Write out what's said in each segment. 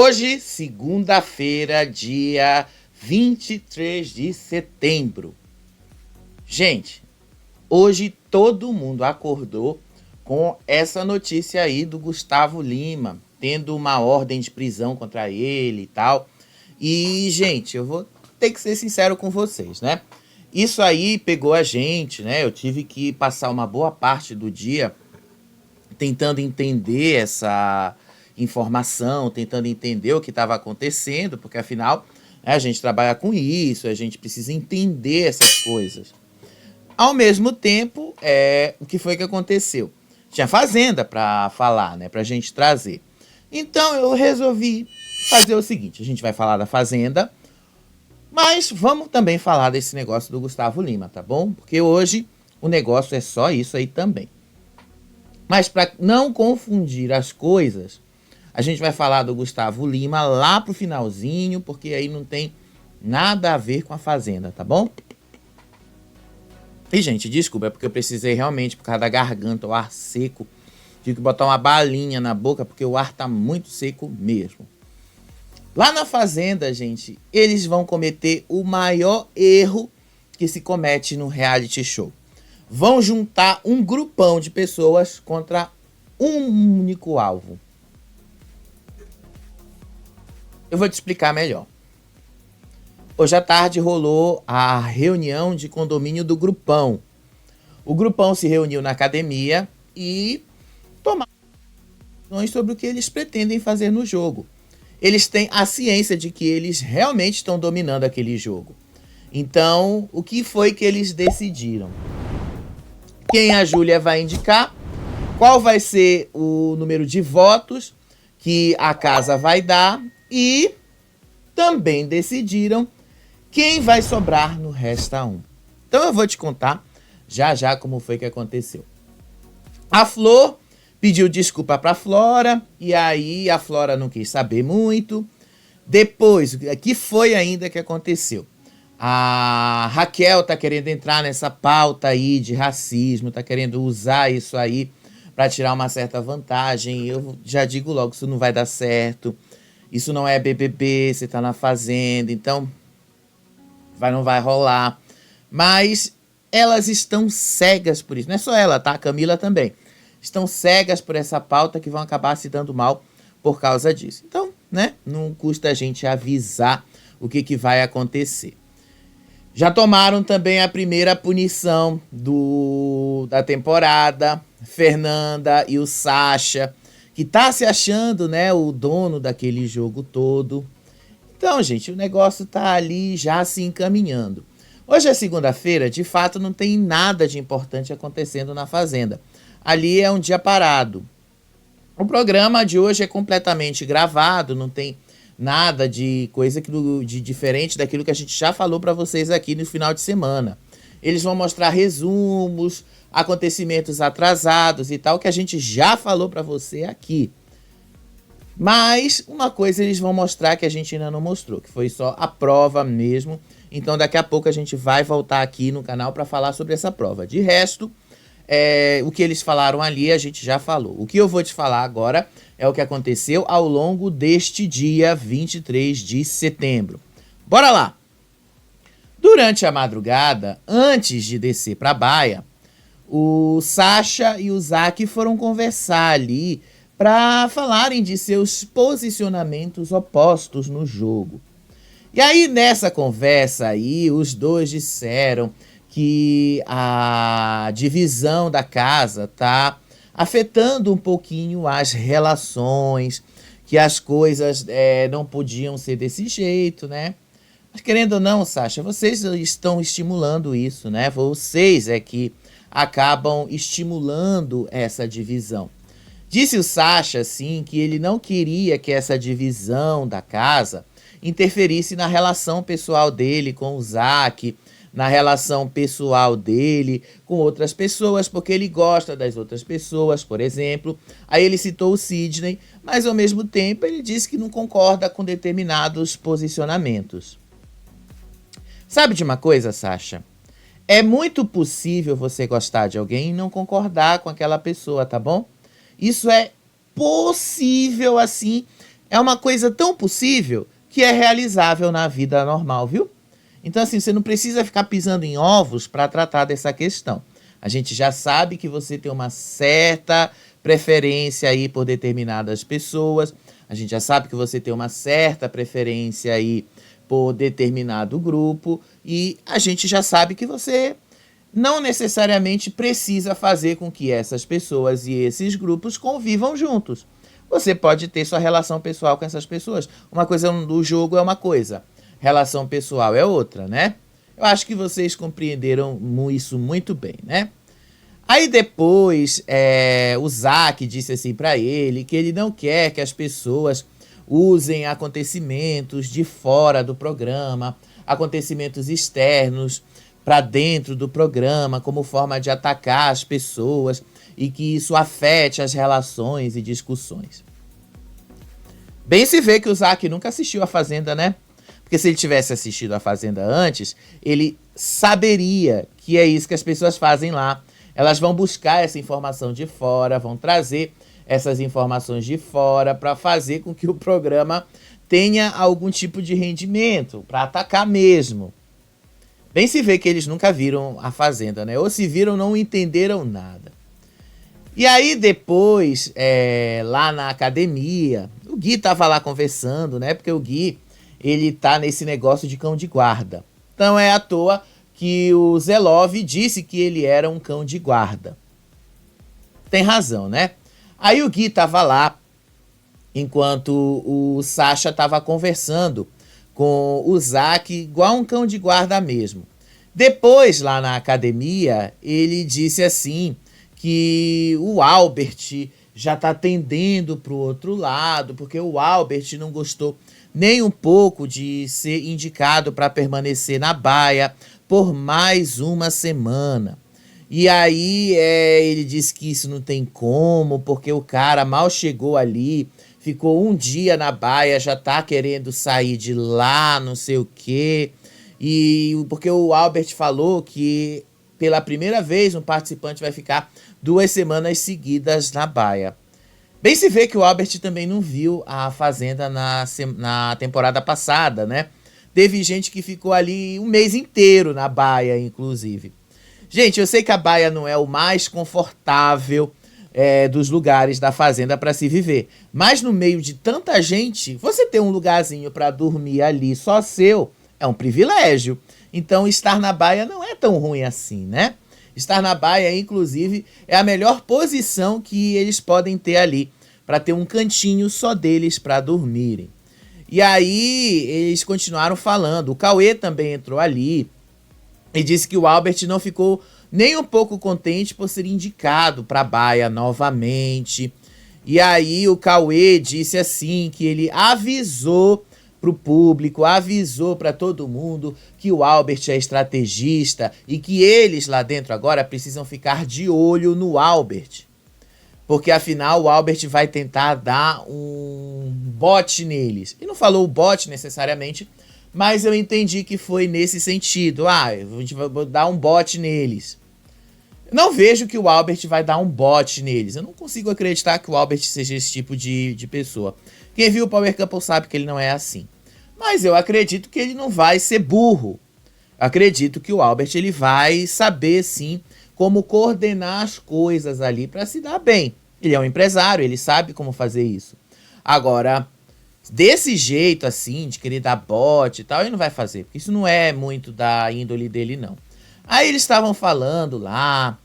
Hoje, segunda-feira, dia 23 de setembro. Gente, hoje todo mundo acordou com essa notícia aí do Gustavo Lima, tendo uma ordem de prisão contra ele e tal. E, gente, eu vou ter que ser sincero com vocês, né? Isso aí pegou a gente, né? Eu tive que passar uma boa parte do dia tentando entender essa informação, tentando entender o que estava acontecendo, porque afinal, né, a gente trabalha com isso, a gente precisa entender essas coisas. Ao mesmo tempo, o que foi que aconteceu? Tinha Fazenda para falar, né, para a gente trazer. Então eu resolvi fazer o seguinte: a gente vai falar da Fazenda, mas vamos também falar desse negócio do Gustavo Lima, tá bom? Porque hoje o negócio é só isso aí também. Mas para não confundir as coisas, a gente vai falar do Gustavo Lima lá pro finalzinho, porque aí não tem nada a ver com a Fazenda, tá bom? E, gente, desculpa, é porque eu precisei realmente, por causa da garganta, o ar seco. Tive que botar uma balinha na boca, porque o ar tá muito seco mesmo. Lá na Fazenda, gente, eles vão cometer o maior erro que se comete no reality show. Vão juntar um grupão de pessoas contra um único alvo. Eu vou te explicar melhor. Hoje à tarde rolou a reunião de condomínio do grupão. O grupão se reuniu na academia e tomaram decisões sobre o que eles pretendem fazer no jogo. Eles têm a ciência de que eles realmente estão dominando aquele jogo. Então, o que foi que eles decidiram? Quem a Júlia vai indicar, qual vai ser o número de votos que a casa vai dar e também decidiram quem vai sobrar no Resta 1. Então eu vou te contar já já como foi que aconteceu. A Flor pediu desculpa para a Flora e aí a Flora não quis saber muito. Depois, o que foi ainda que aconteceu? A Raquel tá querendo entrar nessa pauta aí de racismo, tá querendo usar isso aí para tirar uma certa vantagem. Eu já digo logo, isso não vai dar certo. Isso não é BBB, você tá na Fazenda, então não vai rolar. Mas elas estão cegas por isso. Não é só ela, tá? A Camila também. Estão cegas por essa pauta que vão acabar se dando mal por causa disso. Então, né? Não custa a gente avisar o que vai acontecer. Já tomaram também a primeira punição da temporada. Fernanda e o Sasha, que tá se achando, né, o dono daquele jogo todo. Então, gente, o negócio tá ali já se encaminhando. Hoje é segunda-feira, de fato não tem nada de importante acontecendo na Fazenda. Ali é um dia parado. O programa de hoje é completamente gravado, não tem nada de coisa de diferente daquilo que a gente já falou para vocês aqui no final de semana. Eles vão mostrar resumos, acontecimentos atrasados e tal, que a gente já falou para você aqui. Mas uma coisa eles vão mostrar que a gente ainda não mostrou, que foi só a prova mesmo. Então daqui a pouco a gente vai voltar aqui no canal para falar sobre essa prova. De resto, o que eles falaram ali a gente já falou. O que eu vou te falar agora é o que aconteceu ao longo deste dia 23 de setembro. Bora lá! Durante a madrugada, antes de descer para a baia, o Sasha e o Zac foram conversar ali para falarem de seus posicionamentos opostos no jogo. E aí, nessa conversa aí, os dois disseram que a divisão da casa tá afetando um pouquinho as relações, que as coisas não podiam ser desse jeito, né? Mas querendo ou não, Sasha, vocês estão estimulando isso, né? Vocês é que acabam estimulando essa divisão. Disse o Sasha, assim, que ele não queria que essa divisão da casa interferisse na relação pessoal dele com o Zac, na relação pessoal dele com outras pessoas, porque ele gosta das outras pessoas, por exemplo. Aí ele citou o Sidney, mas ao mesmo tempo ele disse que não concorda com determinados posicionamentos. Sabe de uma coisa, Sasha? É muito possível você gostar de alguém e não concordar com aquela pessoa, tá bom? Isso é possível, assim, é uma coisa tão possível que é realizável na vida normal, viu? Então, assim, você não precisa ficar pisando em ovos para tratar dessa questão. A gente já sabe que você tem uma certa preferência aí por determinadas pessoas. A gente já sabe que você tem uma certa preferência aí por determinado grupo. E a gente já sabe que você não necessariamente precisa fazer com que essas pessoas e esses grupos convivam juntos. Você pode ter sua relação pessoal com essas pessoas. Uma coisa do jogo é uma coisa, relação pessoal é outra, né? Eu acho que vocês compreenderam isso muito bem, né? Aí depois, o Zack disse assim pra ele que ele não quer que as pessoas usem acontecimentos de fora do programa, acontecimentos externos para dentro do programa como forma de atacar as pessoas e que isso afete as relações e discussões. Bem se vê que o Zack nunca assistiu a Fazenda, né? Porque se ele tivesse assistido a Fazenda antes, ele saberia que é isso que as pessoas fazem lá. Elas vão buscar essa informação de fora, vão trazer essas informações de fora para fazer com que o programa tenha algum tipo de rendimento, para atacar mesmo. Bem se vê que eles nunca viram a Fazenda, né? Ou se viram, não entenderam nada. E aí depois, lá na academia, o Gui tava lá conversando, né? Porque o Gui, ele tá nesse negócio de cão de guarda. Então é à toa que o Zelov disse que ele era um cão de guarda. Tem razão, né? Aí o Gui tava lá, enquanto o Sasha tava conversando com o Zack, igual um cão de guarda mesmo. Depois, lá na academia, ele disse assim que o Albert já tá tendendo pro outro lado, porque o Albert não gostou nem um pouco de ser indicado para permanecer na baia por mais uma semana. E aí ele disse que isso não tem como, porque o cara mal chegou ali, ficou um dia na baia, já tá querendo sair de lá, não sei o quê. E porque o Albert falou que pela primeira vez um participante vai ficar 2 semanas seguidas na baia. Bem se vê que o Albert também não viu a Fazenda na temporada passada, né? Teve gente que ficou ali um mês inteiro na baia, inclusive. Gente, eu sei que a baia não é o mais confortável dos lugares da Fazenda para se viver. Mas no meio de tanta gente, você ter um lugarzinho para dormir ali só seu é um privilégio. Então estar na baia não é tão ruim assim, né? Estar na baia, inclusive, é a melhor posição que eles podem ter ali, para ter um cantinho só deles para dormirem. E aí eles continuaram falando. O Cauê também entrou ali e disse que o Albert não ficou nem um pouco contente por ser indicado para a baia novamente. E aí o Cauê disse assim que ele avisou pro público, avisou para todo mundo que o Albert é estrategista e que eles lá dentro agora precisam ficar de olho no Albert. Porque afinal o Albert vai tentar dar um bote neles. E não falou o bote necessariamente, mas eu entendi que foi nesse sentido. A gente vai dar um bote neles. Não vejo que o Albert vai dar um bote neles. Eu não consigo acreditar que o Albert seja esse tipo de pessoa. Quem viu o Power Couple sabe que ele não é assim. Mas eu acredito que ele não vai ser burro. Acredito que o Albert ele vai saber, sim, como coordenar as coisas ali para se dar bem. Ele é um empresário, ele sabe como fazer isso. Agora, desse jeito assim, de querer dar bote e tal, ele não vai fazer. Porque isso não é muito da índole dele, não. Aí eles estavam falando lá,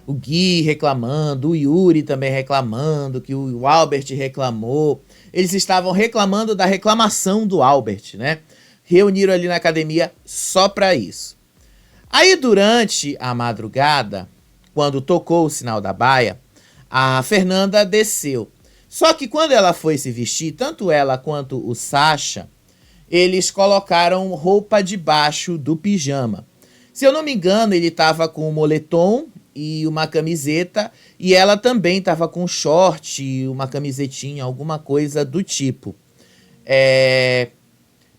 o Gui reclamando, o Yuri também reclamando, que o Albert reclamou. Eles estavam reclamando da reclamação do Albert, né? Reuniram ali na academia só pra isso. Aí durante a madrugada, quando tocou o sinal da baia, a Fernanda desceu. Só que quando ela foi se vestir, tanto ela quanto o Sasha, eles colocaram roupa debaixo do pijama. Se eu não me engano, ele estava com um moletom e uma camiseta, e ela também estava com short e uma camisetinha, alguma coisa do tipo.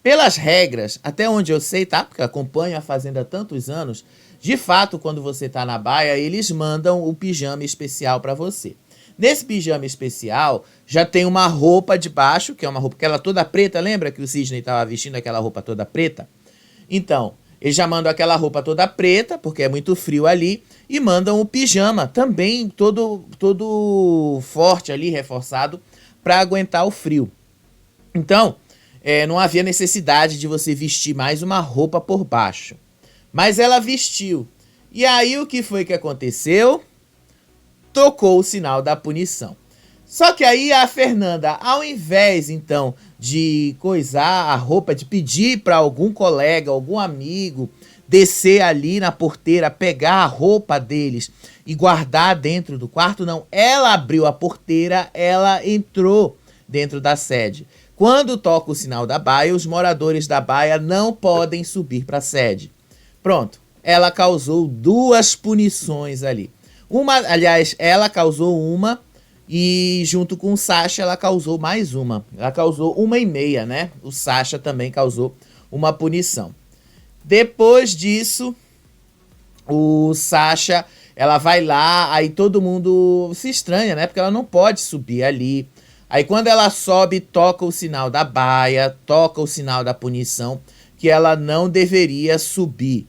Pelas regras, até onde eu sei, tá? Porque acompanho a Fazenda há tantos anos, de fato, quando você tá na baia, eles mandam o pijama especial para você. Nesse pijama especial, já tem uma roupa de baixo, que é uma roupa aquela toda preta, lembra que o Sidney estava vestindo aquela roupa toda preta? Então, eles já mandam aquela roupa toda preta, porque é muito frio ali, e mandam o pijama também todo forte ali, reforçado, para aguentar o frio. Então, não havia necessidade de você vestir mais uma roupa por baixo. Mas ela vestiu. E aí o que foi que aconteceu? Tocou o sinal da punição. Só que aí a Fernanda, ao invés então de coisar a roupa, de pedir para algum colega, algum amigo descer ali na porteira, pegar a roupa deles e guardar dentro do quarto, não. Ela abriu a porteira, ela entrou dentro da sede. Quando toca o sinal da baia, os moradores da baia não podem subir para a sede. Pronto, ela causou 2 punições ali. Aliás, ela causou uma e junto com o Sasha ela causou mais uma. Ela causou 1,5, né? O Sasha também causou uma punição. Depois disso, o Sasha, ela vai lá, aí todo mundo se estranha, né? Porque ela não pode subir ali. Aí quando ela sobe, toca o sinal da baia, toca o sinal da punição, que ela não deveria subir.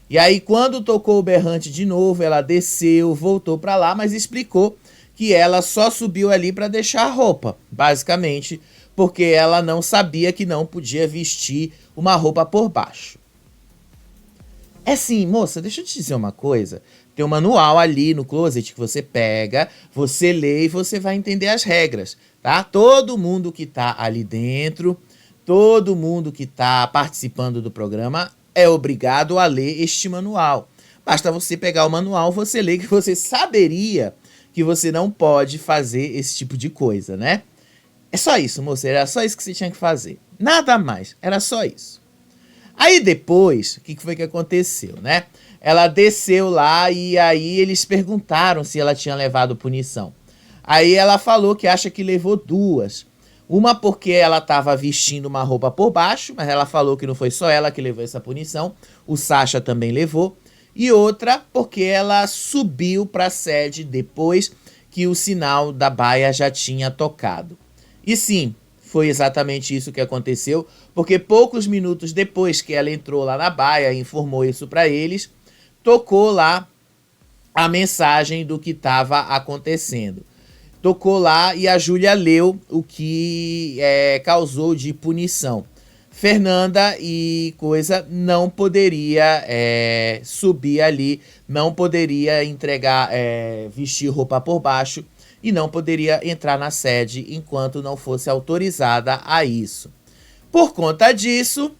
E aí quando tocou o berrante de novo, ela desceu, voltou para lá, mas explicou que ela só subiu ali para deixar a roupa, basicamente, porque ela não sabia que não podia vestir uma roupa por baixo. É sim, moça, deixa eu te dizer uma coisa. Tem um manual ali no closet que você pega, você lê e você vai entender as regras, tá? Todo mundo que tá ali dentro, todo mundo que tá participando do programa é obrigado a ler este manual. Basta você pegar o manual, você ler, que você saberia que você não pode fazer esse tipo de coisa, né? É só isso, moça, era só isso que você tinha que fazer. Nada mais, era só isso. Aí depois, o que foi que aconteceu, né? Ela desceu lá e aí eles perguntaram se ela tinha levado punição. Aí ela falou que acha que levou 2. Uma porque ela estava vestindo uma roupa por baixo, mas ela falou que não foi só ela que levou essa punição, o Sasha também levou. E outra porque ela subiu para a sede depois que o sinal da baia já tinha tocado. E sim, foi exatamente isso que aconteceu, porque poucos minutos depois que ela entrou lá na baia e informou isso para eles, tocou lá a mensagem do que estava acontecendo. Tocou lá e a Júlia leu o que causou de punição. Fernanda e coisa não poderia subir ali, não poderia vestir roupa por baixo e não poderia entrar na sede enquanto não fosse autorizada a isso. Por conta disso,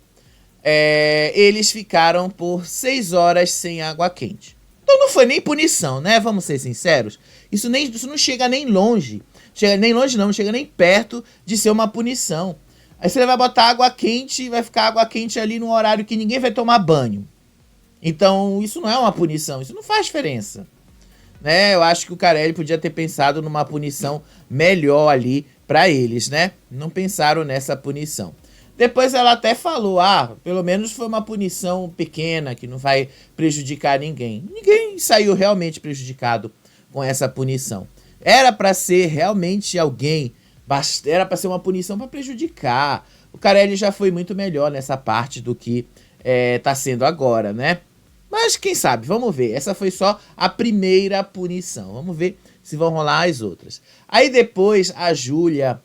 eles ficaram por 6 horas sem água quente. Então não foi nem punição, né? Vamos ser sinceros. Isso não chega nem longe. Não chega nem perto de ser uma punição. Aí você vai botar água quente e vai ficar água quente ali num horário que ninguém vai tomar banho. Então isso não é uma punição, isso não faz diferença. Né? Eu acho que o Carelli podia ter pensado numa punição melhor ali para eles, né? Não pensaram nessa punição. Depois ela até falou, pelo menos foi uma punição pequena, que não vai prejudicar ninguém. Ninguém saiu realmente prejudicado com essa punição. Era para ser realmente era para ser uma punição para prejudicar. O Carelli já foi muito melhor nessa parte do que tá sendo agora, né? Mas quem sabe, vamos ver. Essa foi só a primeira punição. Vamos ver se vão rolar as outras. Aí depois a Júlia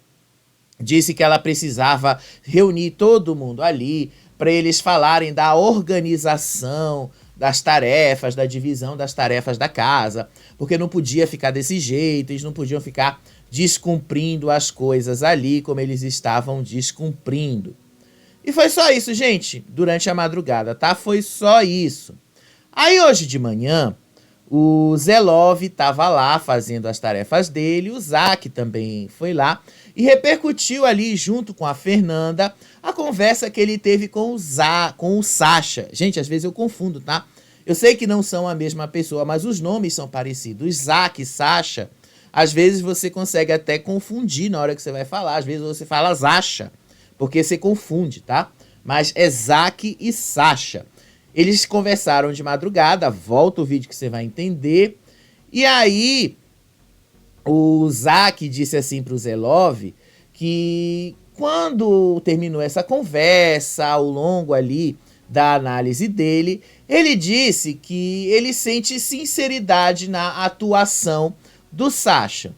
disse que ela precisava reunir todo mundo ali para eles falarem da organização das tarefas, da divisão das tarefas da casa, porque não podia ficar desse jeito, eles não podiam ficar descumprindo as coisas ali como eles estavam descumprindo. E foi só isso, gente, durante a madrugada, tá? Foi só isso. Aí hoje de manhã, o Zelov estava lá fazendo as tarefas dele, o Zac também foi lá e repercutiu ali junto com a Fernanda a conversa que ele teve com o Sasha. Gente, às vezes eu confundo, tá? Eu sei que não são a mesma pessoa, mas os nomes são parecidos. Zac e Sasha, às vezes você consegue até confundir na hora que você vai falar. Às vezes você fala Zasha, porque você confunde, tá? Mas é Zac e Sasha. Eles conversaram de madrugada, volta o vídeo que você vai entender. E aí, O Zack disse assim para o Zelov que quando terminou essa conversa, ao longo ali da análise dele, ele disse que ele sente sinceridade na atuação do Sasha.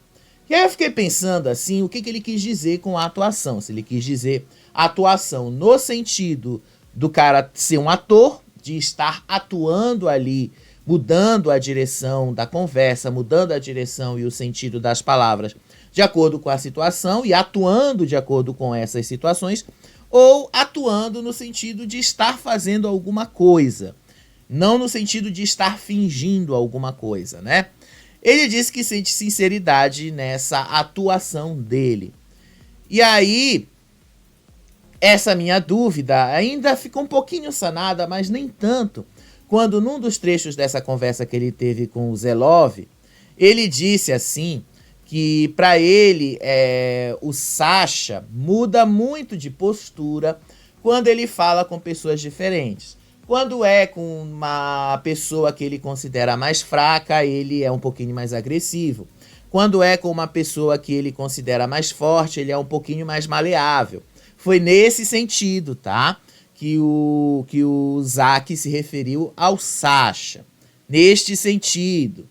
E aí eu fiquei pensando assim, o que ele quis dizer com a atuação? Se ele quis dizer atuação no sentido do cara ser um ator, de estar atuando ali, mudando a direção da conversa, mudando a direção e o sentido das palavras de acordo com a situação e atuando de acordo com essas situações, ou atuando no sentido de estar fazendo alguma coisa, não no sentido de estar fingindo alguma coisa, né? Ele disse que sente sinceridade nessa atuação dele. E aí, essa minha dúvida ainda ficou um pouquinho sanada, mas nem tanto, quando num dos trechos dessa conversa que ele teve com o Zelov, ele disse assim, que para ele o Sasha muda muito de postura quando ele fala com pessoas diferentes. Quando é com uma pessoa que ele considera mais fraca, ele é um pouquinho mais agressivo. Quando é com uma pessoa que ele considera mais forte, ele é um pouquinho mais maleável. Foi nesse sentido, tá? Que o Zack se referiu ao Sasha. Neste sentido.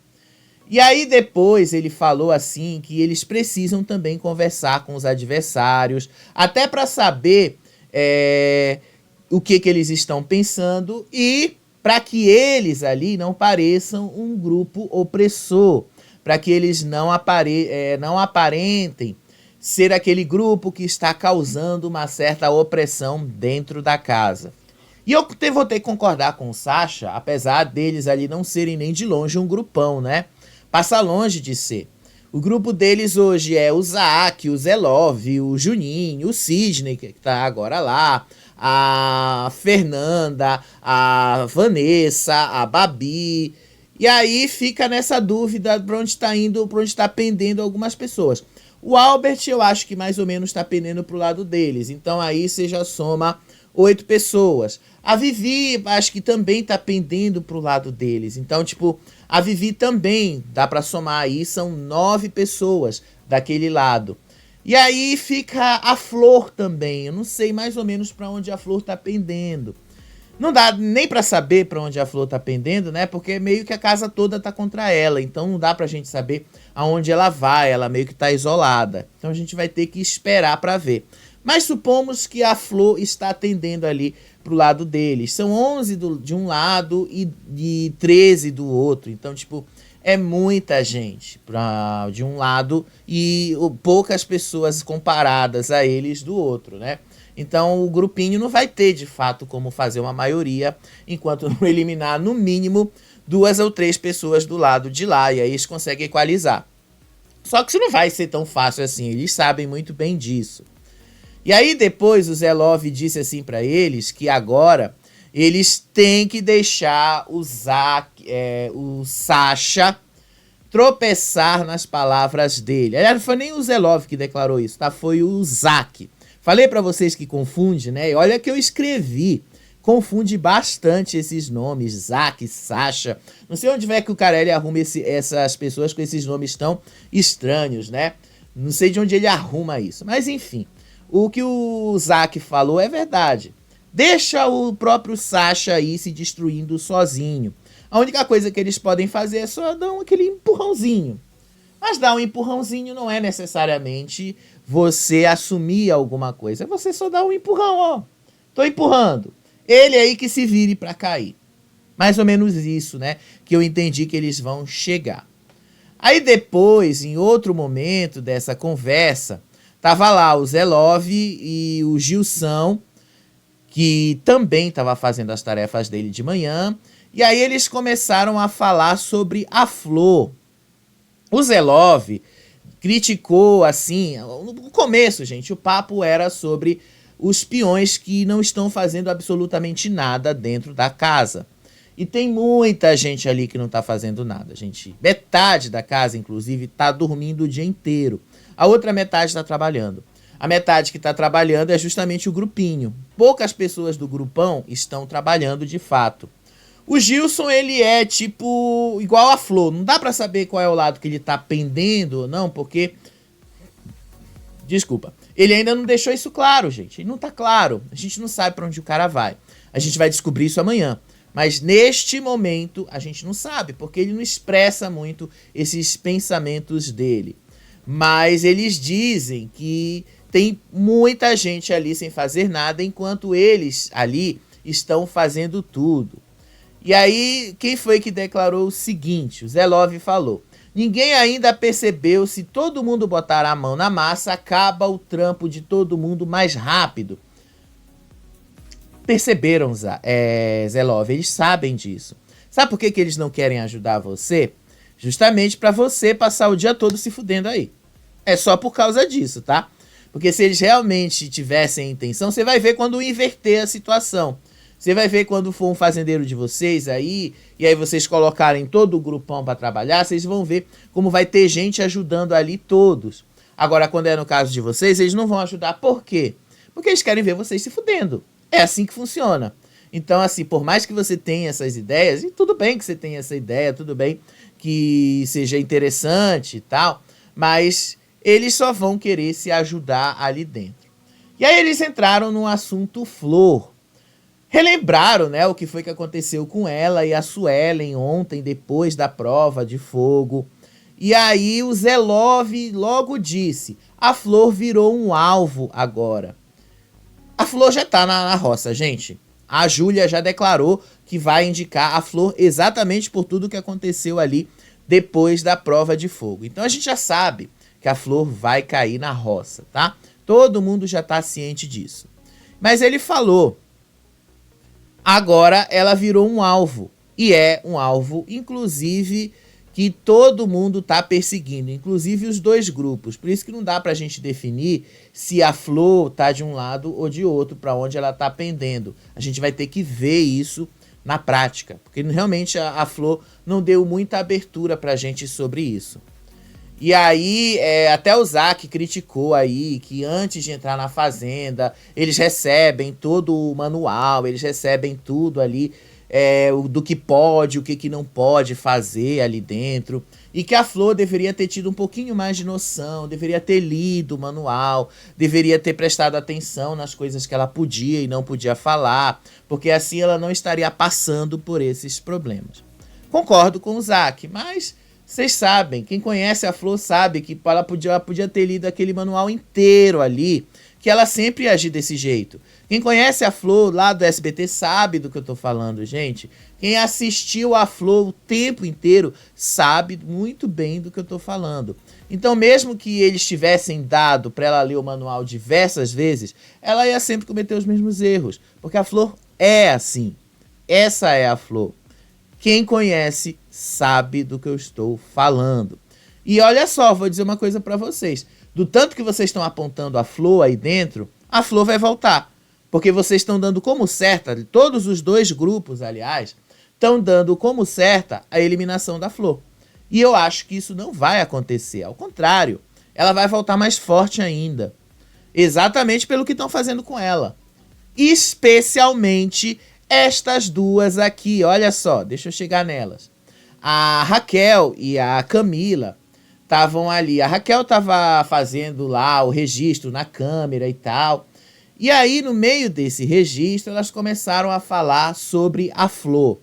E aí depois ele falou assim que eles precisam também conversar com os adversários, até para saber o que eles estão pensando e para que eles ali não pareçam um grupo opressor, para que eles não aparentem ser aquele grupo que está causando uma certa opressão dentro da casa. E eu vou ter que concordar com o Sasha, apesar deles ali não serem nem de longe um grupão, né? Passa longe de ser. O grupo deles hoje é o Zack, o Zelov, o Juninho, o Sidney, que tá agora lá, a Fernanda, a Vanessa, a Babi. E aí fica nessa dúvida para onde está indo, para onde está pendendo algumas pessoas. O Albert eu acho que mais ou menos está pendendo pro lado deles. Então aí você já soma 8 pessoas. A Vivi acho que também tá pendendo pro lado deles. Então, tipo, a Vivi também dá para somar aí, são 9 pessoas daquele lado. E aí fica a Flor também. Eu não sei mais ou menos para onde a Flor tá pendendo. Não dá nem para saber para onde a Flor tá pendendo, né? Porque meio que a casa toda tá contra ela. Então não dá pra gente saber aonde ela vai. Ela meio que tá isolada. Então a gente vai ter que esperar para ver. Mas supomos que a Flor está atendendo ali pro lado deles. São 11 de um lado e 13 do outro. Então, tipo, é muita gente de um lado e poucas pessoas comparadas a eles do outro, né? Então, o grupinho não vai ter, de fato, como fazer uma maioria, enquanto não eliminar, no mínimo, 2 ou 3 pessoas do lado de lá. E aí eles conseguem equalizar. Só que isso não vai ser tão fácil assim. Eles sabem muito bem disso. E aí depois o Zelov disse assim para eles que agora eles têm que deixar o Sasha tropeçar nas palavras dele. Aliás, não foi nem o Zelov que declarou isso, tá? Foi o Zack. Falei para vocês que confunde, né? E olha que eu escrevi. Confunde bastante esses nomes, Zack, Sasha. Não sei onde é que o Carelli arruma essas pessoas com esses nomes tão estranhos, né? Não sei de onde ele arruma isso, mas enfim. O que o Zack falou é verdade. Deixa o próprio Sasha aí se destruindo sozinho. A única coisa que eles podem fazer é só dar aquele empurrãozinho. Mas dar um empurrãozinho não é necessariamente você assumir alguma coisa. É você só dar um empurrão, ó. Tô empurrando. Ele aí que se vire pra cair. Mais ou menos isso, né? Que eu entendi que eles vão chegar. Aí depois, em outro momento dessa conversa, tava lá o Zelov e o Gilson, que também estava fazendo as tarefas dele de manhã. E aí eles começaram a falar sobre a Flor. O Zelov criticou, assim, no começo, gente, o papo era sobre os peões que não estão fazendo absolutamente nada dentro da casa. E tem muita gente ali que não tá fazendo nada, gente. Metade da casa, inclusive, tá dormindo o dia inteiro. A outra metade está trabalhando. A metade que está trabalhando é justamente o grupinho. Poucas pessoas do grupão estão trabalhando de fato. O Gilson, ele é tipo igual a Flor. Não dá pra saber qual é o lado que ele tá pendendo ou não, porque... Desculpa. Ele ainda não deixou isso claro, gente. Ele não tá claro. A gente não sabe pra onde o cara vai. A gente vai descobrir isso amanhã. Mas neste momento, a gente não sabe, porque ele não expressa muito esses pensamentos dele. Mas eles dizem que tem muita gente ali sem fazer nada, enquanto eles ali estão fazendo tudo. E aí, quem foi que declarou o seguinte? O Zé Love falou: ninguém ainda percebeu, se todo mundo botar a mão na massa, acaba o trampo de todo mundo mais rápido. Perceberam, Zé Love, eles sabem disso. Sabe por que eles não querem ajudar você? Justamente para você passar o dia todo se fudendo aí. É só por causa disso, tá? Porque se eles realmente tivessem intenção, você vai ver quando inverter a situação. Você vai ver quando for um fazendeiro de vocês aí, e aí vocês colocarem todo o grupão para trabalhar, vocês vão ver como vai ter gente ajudando ali todos. Agora, quando é no caso de vocês, eles não vão ajudar. Por quê? Porque eles querem ver vocês se fudendo. É assim que funciona. Então, assim, por mais que você tenha essas ideias, e tudo bem que você tenha essa ideia, tudo bem que seja interessante e tal, mas eles só vão querer se ajudar ali dentro. E aí eles entraram no assunto Flor. Relembraram, né, o que foi que aconteceu com ela e a Suelen ontem, depois da prova de fogo. E aí o Zé Love logo disse: a Flor virou um alvo agora. A Flor já tá na roça, gente. A Júlia já declarou que vai indicar a Flor exatamente por tudo que aconteceu ali depois da prova de fogo. Então a gente já sabe que a Flor vai cair na roça, tá? Todo mundo já tá ciente disso. Mas ele falou: agora ela virou um alvo. E é um alvo, inclusive, que todo mundo tá perseguindo, inclusive os dois grupos. Por isso que não dá pra gente definir se a Flor tá de um lado ou de outro, pra onde ela tá pendendo. A gente vai ter que ver isso na prática, porque realmente a Flor não deu muita abertura pra gente sobre isso. E aí, até o Zac criticou aí que antes de entrar na fazenda, eles recebem todo o manual, eles recebem tudo ali, do que pode, o que não pode fazer ali dentro. E que a Flor deveria ter tido um pouquinho mais de noção, deveria ter lido o manual, deveria ter prestado atenção nas coisas que ela podia e não podia falar, porque assim ela não estaria passando por esses problemas. Concordo com o Zac, mas... vocês sabem, quem conhece a Flor sabe que ela podia ter lido aquele manual inteiro ali, que ela sempre ia agir desse jeito. Quem conhece a Flor lá do SBT sabe do que eu tô falando, gente. Quem assistiu a Flor o tempo inteiro sabe muito bem do que eu tô falando. Então, mesmo que eles tivessem dado para ela ler o manual diversas vezes, ela ia sempre cometer os mesmos erros, porque a Flor é assim. Essa é a Flor. Quem conhece sabe do que eu estou falando. E olha só, vou dizer uma coisa para vocês. Do tanto que vocês estão apontando a Flor aí dentro, a Flor vai voltar. Porque vocês estão dando como certa, todos os dois grupos, aliás, estão dando como certa a eliminação da Flor. E eu acho que isso não vai acontecer. Ao contrário, ela vai voltar mais forte ainda. Exatamente pelo que estão fazendo com ela. Especialmente estas duas aqui, olha só, deixa eu chegar nelas. A Raquel e a Camila estavam ali. A Raquel estava fazendo lá o registro na câmera e tal. E aí, no meio desse registro, elas começaram a falar sobre a Flor.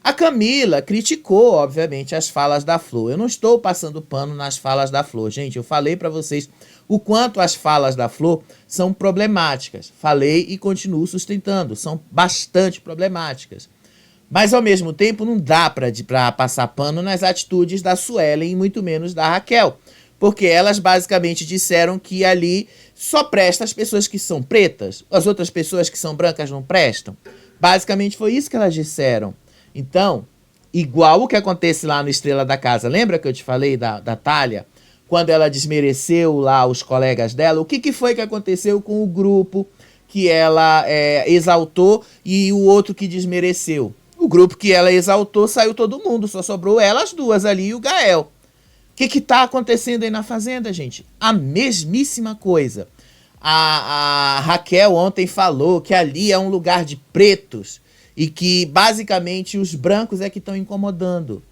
A Camila criticou, obviamente, as falas da Flor. Eu não estou passando pano nas falas da Flor, gente. Eu falei para vocês o quanto as falas da Flor são problemáticas. Falei e continuo sustentando. São bastante problemáticas. Mas, ao mesmo tempo, não dá para passar pano nas atitudes da Suelen e muito menos da Raquel. Porque elas basicamente disseram que ali só presta as pessoas que são pretas. As outras pessoas que são brancas não prestam. Basicamente foi isso que elas disseram. Então, igual o que acontece lá no Estrela da Casa. Lembra que eu te falei da Thalia? Quando ela desmereceu lá os colegas dela. O que foi que aconteceu com o grupo que ela exaltou e o outro que desmereceu? O grupo que ela exaltou saiu todo mundo. Só sobrou elas duas ali e o Gael. O que tá acontecendo aí na Fazenda, gente? A mesmíssima coisa. A Raquel ontem falou que ali é um lugar de pretos. e que basicamente os brancos é que estão incomodando.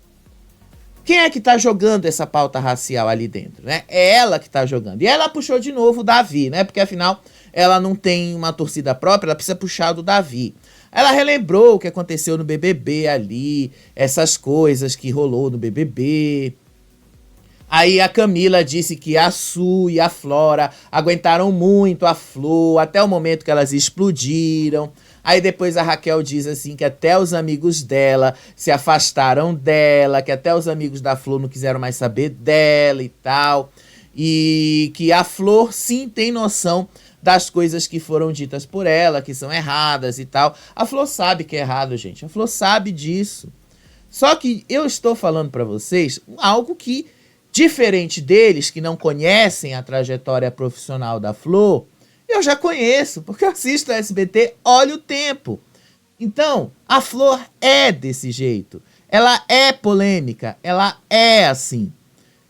Quem é que tá jogando essa pauta racial ali dentro, né? É ela que tá jogando. E ela puxou de novo o Davi, né? Porque afinal ela não tem uma torcida própria, ela precisa puxar do Davi. Ela relembrou o que aconteceu no BBB ali, essas coisas que rolou no BBB. Aí a Camila disse que a Su e a Flora aguentaram muito a Flor até o momento que elas explodiram. Aí depois a Raquel diz assim que até os amigos dela se afastaram dela, que até os amigos da Flor não quiseram mais saber dela e tal. E que a Flor sim tem noção das coisas que foram ditas por ela, que são erradas e tal. A Flor sabe que é errado, gente. A Flor sabe disso. Só que eu estou falando para vocês algo que, diferente deles que não conhecem a trajetória profissional da Flor, eu já conheço, porque eu assisto a SBT, olha o tempo. Então, a Flor é desse jeito. Ela é polêmica, ela é assim.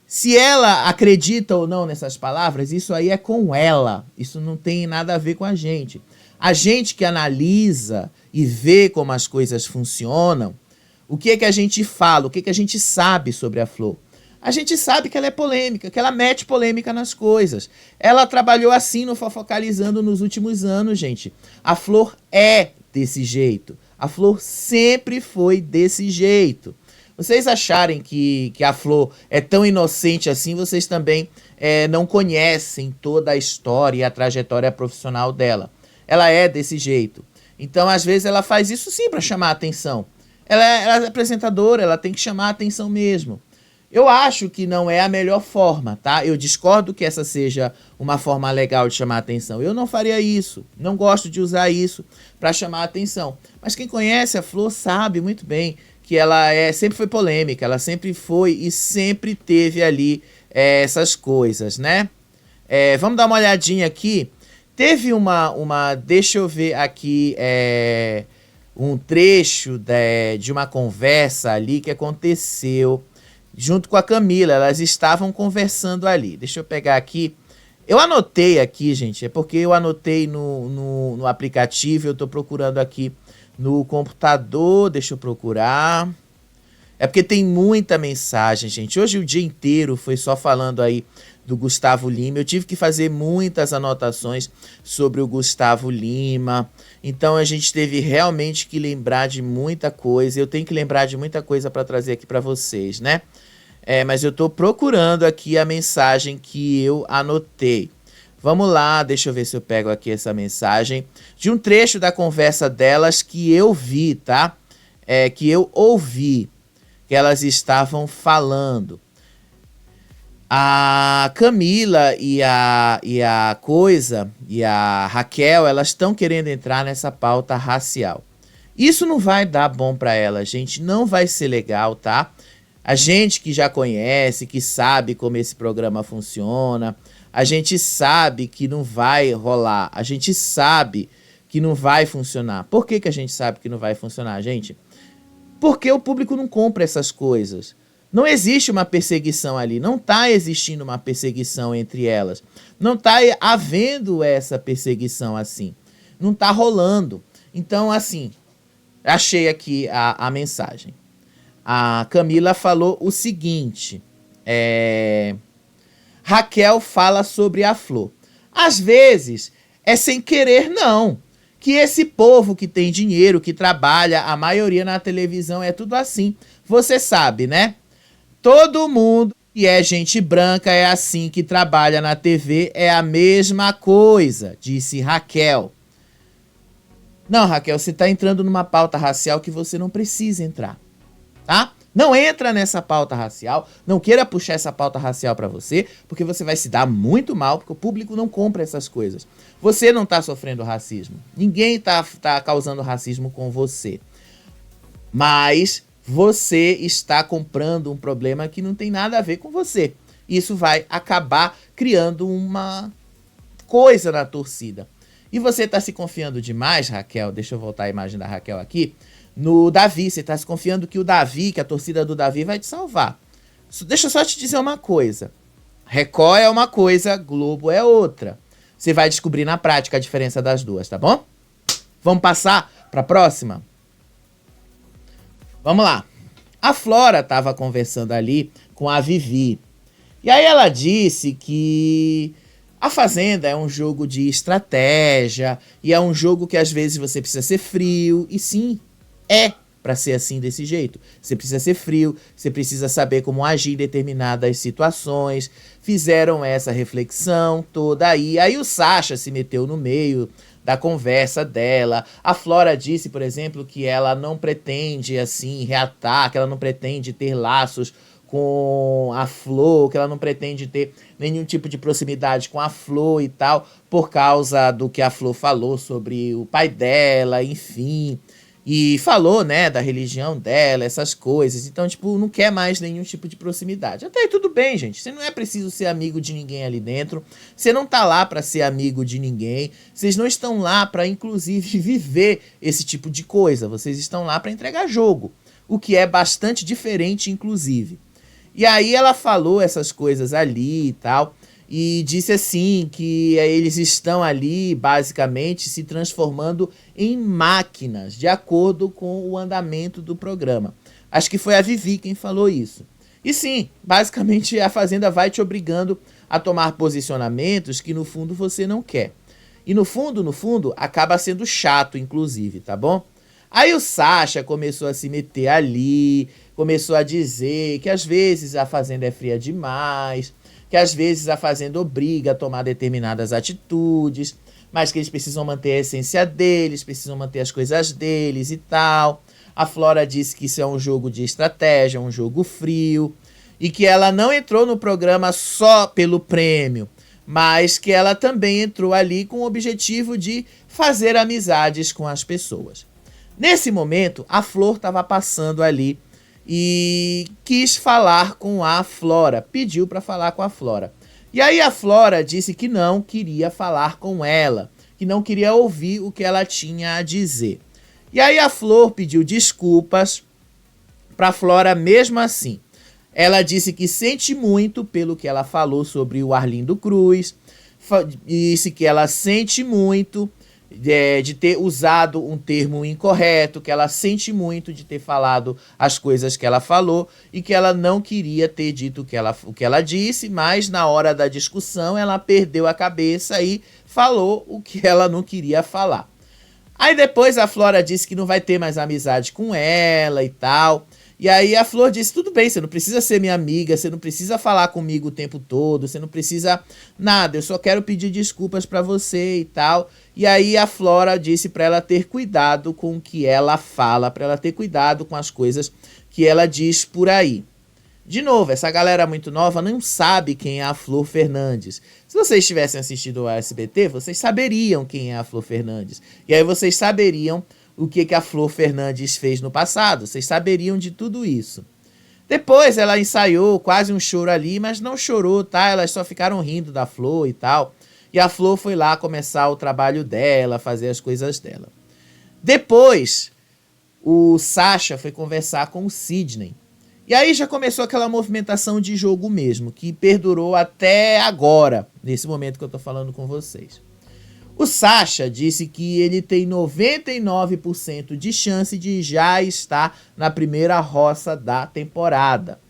Se ela acredita ou não nessas palavras, isso aí é com ela. Isso não tem nada a ver com a gente. A gente que analisa e vê como as coisas funcionam, o que é que a gente fala, o que é que a gente sabe sobre a Flor? A gente sabe que ela é polêmica, que ela mete polêmica nas coisas. Ela trabalhou assim no Fofocalizando nos últimos anos, gente. A Flor é desse jeito. A Flor sempre foi desse jeito. Vocês acharem que a Flor é tão inocente assim, vocês também não conhecem toda a história e a trajetória profissional dela. Ela é desse jeito. Então, às vezes, ela faz isso sim para chamar a atenção. Ela é apresentadora, ela tem que chamar a atenção mesmo. Eu acho que não é a melhor forma, tá? Eu discordo que essa seja uma forma legal de chamar a atenção. Eu não faria isso. Não gosto de usar isso para chamar a atenção. Mas quem conhece a Flor sabe muito bem que ela sempre foi polêmica. Ela sempre foi e sempre teve ali essas coisas, né? Vamos dar uma olhadinha aqui. Teve deixa eu ver aqui, um trecho de uma conversa ali que aconteceu junto com a Camila. Elas estavam conversando ali. Deixa eu pegar aqui. Eu anotei aqui, gente, é porque eu anotei no aplicativo, eu tô procurando aqui no computador, deixa eu procurar. É porque tem muita mensagem, gente. Hoje o dia inteiro foi só falando aí do Gustavo Lima. Eu tive que fazer muitas anotações sobre o Gustavo Lima. Então a gente teve realmente que lembrar de muita coisa. Eu tenho que lembrar de muita coisa para trazer aqui para vocês, né? Mas eu tô procurando aqui a mensagem que eu anotei. Vamos lá, deixa eu ver se eu pego aqui essa mensagem de um trecho da conversa delas que eu vi, tá? Que eu ouvi, que elas estavam falando. A Camila e a Raquel, elas estão querendo entrar nessa pauta racial. Isso não vai dar bom para elas, gente. Não vai ser legal, tá? A gente que já conhece, que sabe como esse programa funciona, a gente sabe que não vai rolar. A gente sabe que não vai funcionar. Por que a gente sabe que não vai funcionar, gente? Porque o público não compra essas coisas. Não existe uma perseguição ali. Não está existindo uma perseguição entre elas. Não está havendo essa perseguição assim. Não está rolando. Então, assim, achei aqui a mensagem. A Camila falou o seguinte. Raquel fala sobre a Flor. Às vezes, é sem querer, não. Que esse povo que tem dinheiro, que trabalha, a maioria na televisão, é tudo assim. Você sabe, né? Todo mundo que é gente branca é assim, que trabalha na TV, é a mesma coisa, disse Raquel. Não, Raquel, você está entrando numa pauta racial que você não precisa entrar, tá? Não entra nessa pauta racial, não queira puxar essa pauta racial para você, porque você vai se dar muito mal, porque o público não compra essas coisas. Você não está sofrendo racismo, ninguém tá causando racismo com você, mas você está comprando um problema que não tem nada a ver com você. Isso vai acabar criando uma coisa na torcida. E você está se confiando demais, Raquel, deixa eu voltar a imagem da Raquel aqui, no Davi. Você está se confiando que o Davi, que a torcida do Davi vai te salvar. Deixa eu só te dizer uma coisa. Record é uma coisa, Globo é outra. Você vai descobrir na prática a diferença das duas, tá bom? Vamos passar para a próxima? Vamos lá. A Flora estava conversando ali com a Vivi. E aí ela disse que a Fazenda é um jogo de estratégia e é um jogo que às vezes você precisa ser frio. E sim, é para ser assim desse jeito. Você precisa ser frio, você precisa saber como agir em determinadas situações. Fizeram essa reflexão toda aí. Aí o Sasha se meteu no meio da conversa dela. A Flora disse, por exemplo, que ela não pretende assim reatar, que ela não pretende ter laços com a Flor, que ela não pretende ter nenhum tipo de proximidade com a Flor e tal, por causa do que a Flor falou sobre o pai dela, enfim. E falou, né, da religião dela, essas coisas. Então, tipo, não quer mais nenhum tipo de proximidade. Até aí tudo bem, gente. Você não é preciso ser amigo de ninguém ali dentro. Você não tá lá pra ser amigo de ninguém. Vocês não estão lá pra, inclusive, viver esse tipo de coisa. Vocês estão lá pra entregar jogo. O que é bastante diferente, inclusive. E aí ela falou essas coisas ali e tal. E disse assim que eles estão ali basicamente se transformando em máquinas, de acordo com o andamento do programa. Acho que foi a Vivi quem falou isso. E sim, basicamente a Fazenda vai te obrigando a tomar posicionamentos que no fundo você não quer. E no fundo, acaba sendo chato, inclusive, tá bom? Aí o Sasha começou a se meter ali, começou a dizer que às vezes a Fazenda é fria demais, que às vezes a Fazenda obriga a tomar determinadas atitudes, mas que eles precisam manter a essência deles, precisam manter as coisas deles e tal. A Flora disse que isso é um jogo de estratégia, um jogo frio, e que ela não entrou no programa só pelo prêmio, mas que ela também entrou ali com o objetivo de fazer amizades com as pessoas. Nesse momento, a Flor estava passando ali e quis falar com a Flora, pediu para falar com a Flora. E aí a Flora disse que não queria falar com ela, que não queria ouvir o que ela tinha a dizer. E aí a Flor pediu desculpas para a Flora mesmo assim. Ela disse que sente muito pelo que ela falou sobre o Arlindo Cruz, disse que ela sente muito de ter usado um termo incorreto, que ela sente muito de ter falado as coisas que ela falou e que ela não queria ter dito o que ela disse, mas na hora da discussão ela perdeu a cabeça e falou o que ela não queria falar. Aí depois a Flora disse que não vai ter mais amizade com ela e tal. E aí a Flor disse, tudo bem, você não precisa ser minha amiga, você não precisa falar comigo o tempo todo, você não precisa nada, eu só quero pedir desculpas pra você e tal. E aí a Flora disse pra ela ter cuidado com o que ela fala, pra ela ter cuidado com as coisas que ela diz por aí. De novo, essa galera muito nova não sabe quem é a Flor Fernandes. Se vocês tivessem assistido ao SBT, vocês saberiam quem é a Flor Fernandes. E aí vocês saberiam o que a Flor Fernandes fez no passado. Vocês saberiam de tudo isso. Depois ela ensaiou quase um choro ali, mas não chorou, tá? Elas só ficaram rindo da Flor e tal. E a Flor foi lá começar o trabalho dela, fazer as coisas dela. Depois, o Sasha foi conversar com o Sidney. E aí já começou aquela movimentação de jogo mesmo, que perdurou até agora, nesse momento que eu tô falando com vocês. O Sasha disse que ele tem 99% de chance de já estar na primeira roça da temporada.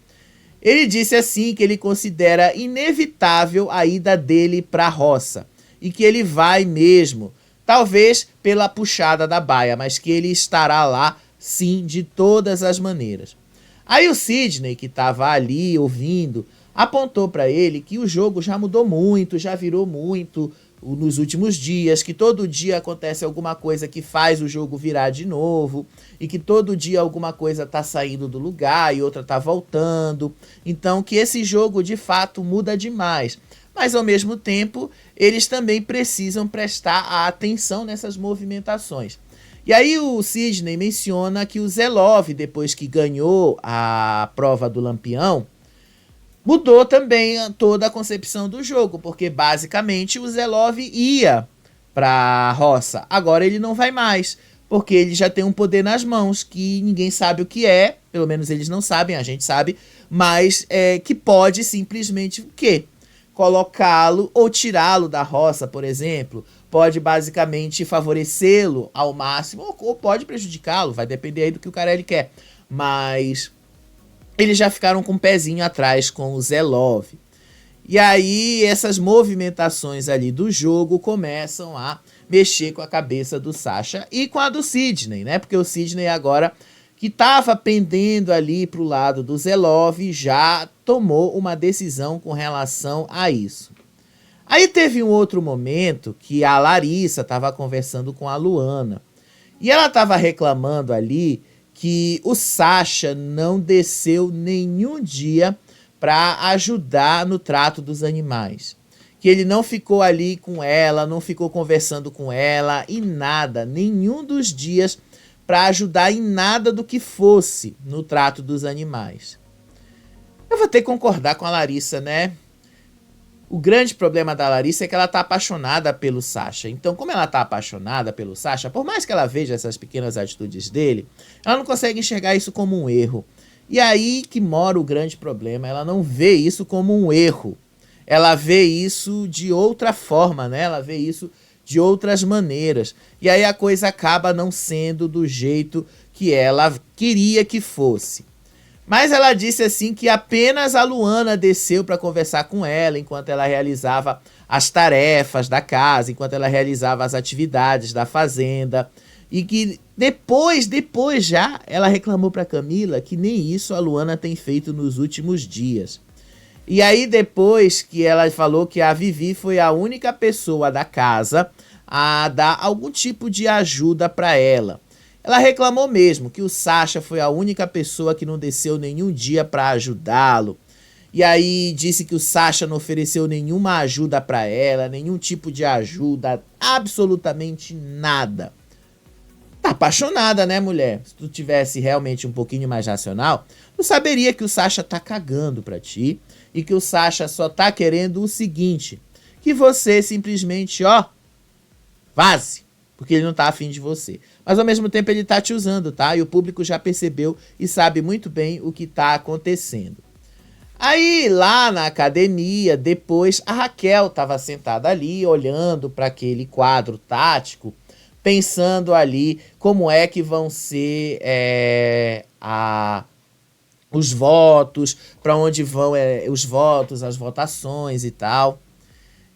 Ele disse assim que ele considera inevitável a ida dele para a roça e que ele vai mesmo, talvez pela puxada da baia, mas que ele estará lá sim de todas as maneiras. Aí o Sidney, que estava ali ouvindo, apontou para ele que o jogo já mudou muito, já virou muito nos últimos dias, que todo dia acontece alguma coisa que faz o jogo virar de novo, e que todo dia alguma coisa tá saindo do lugar e outra tá voltando. Então que esse jogo de fato muda demais. Mas ao mesmo tempo, eles também precisam prestar a atenção nessas movimentações. E aí o Sidney menciona que o Zelov, depois que ganhou a prova do Lampião, mudou também toda a concepção do jogo, porque basicamente o Zelov ia pra roça. Agora ele não vai mais, porque ele já tem um poder nas mãos que ninguém sabe o que é, pelo menos eles não sabem, a gente sabe, mas que pode simplesmente o quê? Colocá-lo ou tirá-lo da roça, por exemplo. Pode basicamente favorecê-lo ao máximo ou pode prejudicá-lo, vai depender aí do que o Carelli quer. mas eles já ficaram com um pezinho atrás com o Zé Love. E aí essas movimentações ali do jogo começam a mexer com a cabeça do Sasha e com a do Sidney, né? Porque o Sidney agora, que estava pendendo ali pro lado do Zé Love, já tomou uma decisão com relação a isso. Aí teve um outro momento que a Larissa estava conversando com a Luana. E ela estava reclamando ali que o Sasha não desceu nenhum dia para ajudar no trato dos animais. Que ele não ficou ali com ela, não ficou conversando com ela e nada, nenhum dos dias para ajudar em nada do que fosse no trato dos animais. Eu vou ter que concordar com a Larissa, né? O grande problema da Larissa é que ela tá apaixonada pelo Sasha. Então, como ela tá apaixonada pelo Sasha, por mais que ela veja essas pequenas atitudes dele, ela não consegue enxergar isso como um erro. E aí que mora o grande problema. Ela não vê isso como um erro. Ela vê isso de outra forma, né? Ela vê isso de outras maneiras. E aí a coisa acaba não sendo do jeito que ela queria que fosse. Mas ela disse assim que apenas a Luana desceu para conversar com ela enquanto ela realizava as tarefas da casa, enquanto ela realizava as atividades da fazenda. E que depois já, ela reclamou para Camila que nem isso a Luana tem feito nos últimos dias. E aí depois que ela falou que a Vivi foi a única pessoa da casa a dar algum tipo de ajuda para ela. Ela reclamou mesmo que o Sasha foi a única pessoa que não desceu nenhum dia para ajudá-lo. E aí disse que o Sasha não ofereceu nenhuma ajuda para ela, nenhum tipo de ajuda, absolutamente nada. Tá apaixonada, né, mulher? Se tu tivesse realmente um pouquinho mais racional, tu saberia que o Sasha tá cagando pra ti e que o Sasha só tá querendo o seguinte, que você simplesmente, vaze, porque ele não tá afim de você. Mas ao mesmo tempo ele tá te usando, tá? E o público já percebeu e sabe muito bem o que tá acontecendo. Aí lá na academia, depois a Raquel tava sentada ali olhando para aquele quadro tático, pensando ali como é que vão ser os votos, para onde vão os votos, as votações e tal.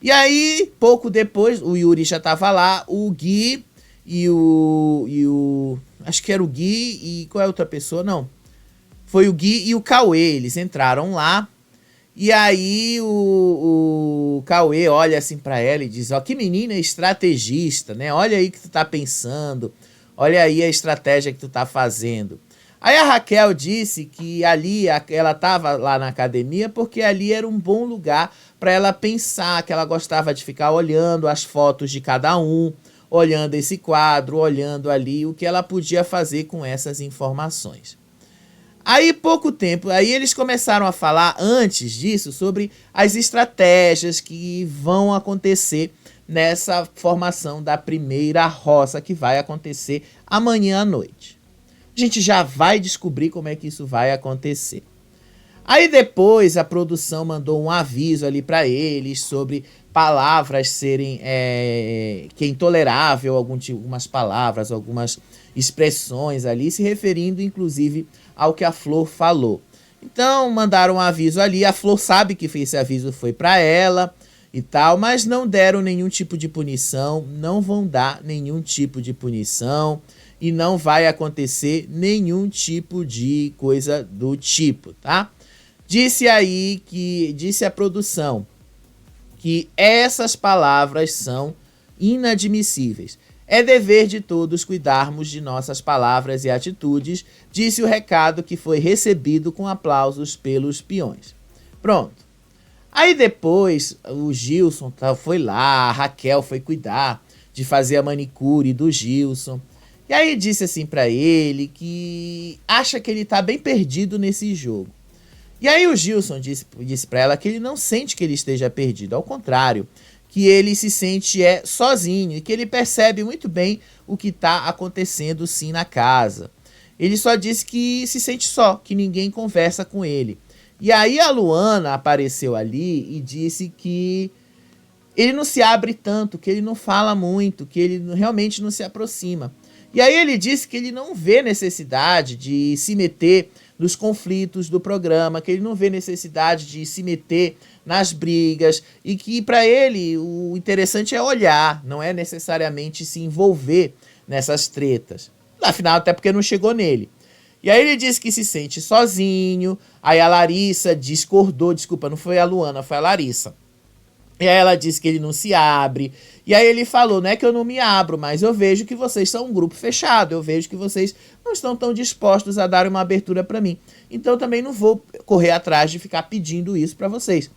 E aí, pouco depois, o Yuri já tava lá, o Gui e o acho que era o Gui e qual é a outra pessoa? Não. Foi o Gui e o Cauê, eles entraram lá. E aí o Cauê olha assim pra ela e diz, que menina estrategista, né? Olha aí o que tu tá pensando, olha aí a estratégia que tu tá fazendo. Aí a Raquel disse que ali ela tava lá na academia porque ali era um bom lugar para ela pensar, que ela gostava de ficar olhando as fotos de cada um, olhando esse quadro, olhando ali o que ela podia fazer com essas informações. Aí pouco tempo, aí eles começaram a falar antes disso sobre as estratégias que vão acontecer nessa formação da primeira roça que vai acontecer amanhã à noite. A gente já vai descobrir como é que isso vai acontecer. Aí depois a produção mandou um aviso ali para eles sobre palavras serem que é intolerável, algumas palavras, algumas expressões ali, se referindo inclusive ao que a Flor falou. Então mandaram um aviso ali, a Flor sabe que esse aviso foi para ela e tal, mas não deram nenhum tipo de punição, não vão dar nenhum tipo de punição e não vai acontecer nenhum tipo de coisa do tipo, tá? Disse a produção que essas palavras são inadmissíveis. É dever de todos cuidarmos de nossas palavras e atitudes, disse o recado que foi recebido com aplausos pelos peões. Pronto. Aí depois o Gilson foi lá, a Raquel foi cuidar de fazer a manicure do Gilson. E aí disse assim pra ele que acha que ele tá bem perdido nesse jogo. E aí o Gilson disse pra ela que ele não sente que ele esteja perdido, ao contrário, que ele se sente sozinho e que ele percebe muito bem o que tá acontecendo sim na casa. Ele só disse que se sente só, que ninguém conversa com ele. E aí a Luana apareceu ali e disse que ele não se abre tanto, que ele não fala muito, que ele realmente não se aproxima. E aí ele disse que ele não vê necessidade de se meter nos conflitos do programa, que ele não vê necessidade de se meter nas brigas e que para ele o interessante é olhar, não é necessariamente se envolver nessas tretas. Afinal, até porque não chegou nele. E aí ele disse que se sente sozinho, aí a Larissa discordou, desculpa, não foi a Luana, foi a Larissa. E aí ela disse que ele não se abre. E aí ele falou, não é que eu não me abro, mas eu vejo que vocês são um grupo fechado. Eu vejo que vocês não estão tão dispostos a dar uma abertura para mim. Então eu também não vou correr atrás de ficar pedindo isso para vocês.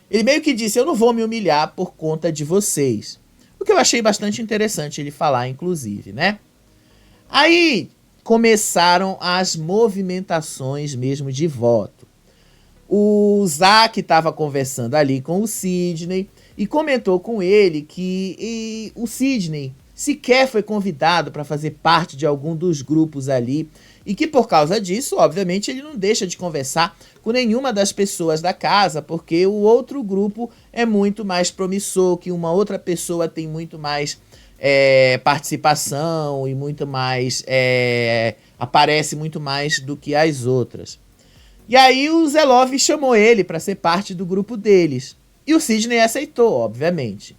Ele meio que disse, eu não vou me humilhar por conta de vocês. O que eu achei bastante interessante ele falar, inclusive, né? Aí começaram as movimentações mesmo de voto. O Zac estava conversando ali com o Sidney e comentou com ele que o Sidney sequer foi convidado para fazer parte de algum dos grupos ali e que por causa disso, obviamente, ele não deixa de conversar com nenhuma das pessoas da casa, porque o outro grupo é muito mais promissor, que uma outra pessoa tem muito mais participação e muito mais aparece muito mais do que as outras. E aí o Zelov chamou ele para ser parte do grupo deles. E o Sidney aceitou, obviamente.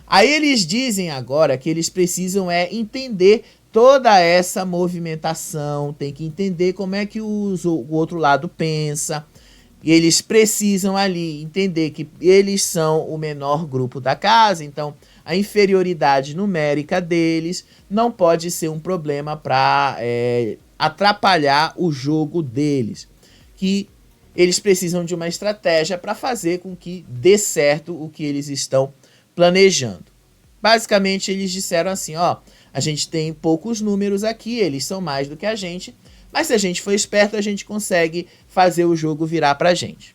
Aí eles dizem agora que eles precisam entender toda essa movimentação, tem que entender como é que o outro lado pensa. E eles precisam ali entender que eles são o menor grupo da casa, então a inferioridade numérica deles não pode ser um problema para atrapalhar o jogo deles. Que eles precisam de uma estratégia para fazer com que dê certo o que eles estão planejando. Basicamente, eles disseram assim, ó, a gente tem poucos números aqui, eles são mais do que a gente, mas se a gente for esperto, a gente consegue fazer o jogo virar pra gente.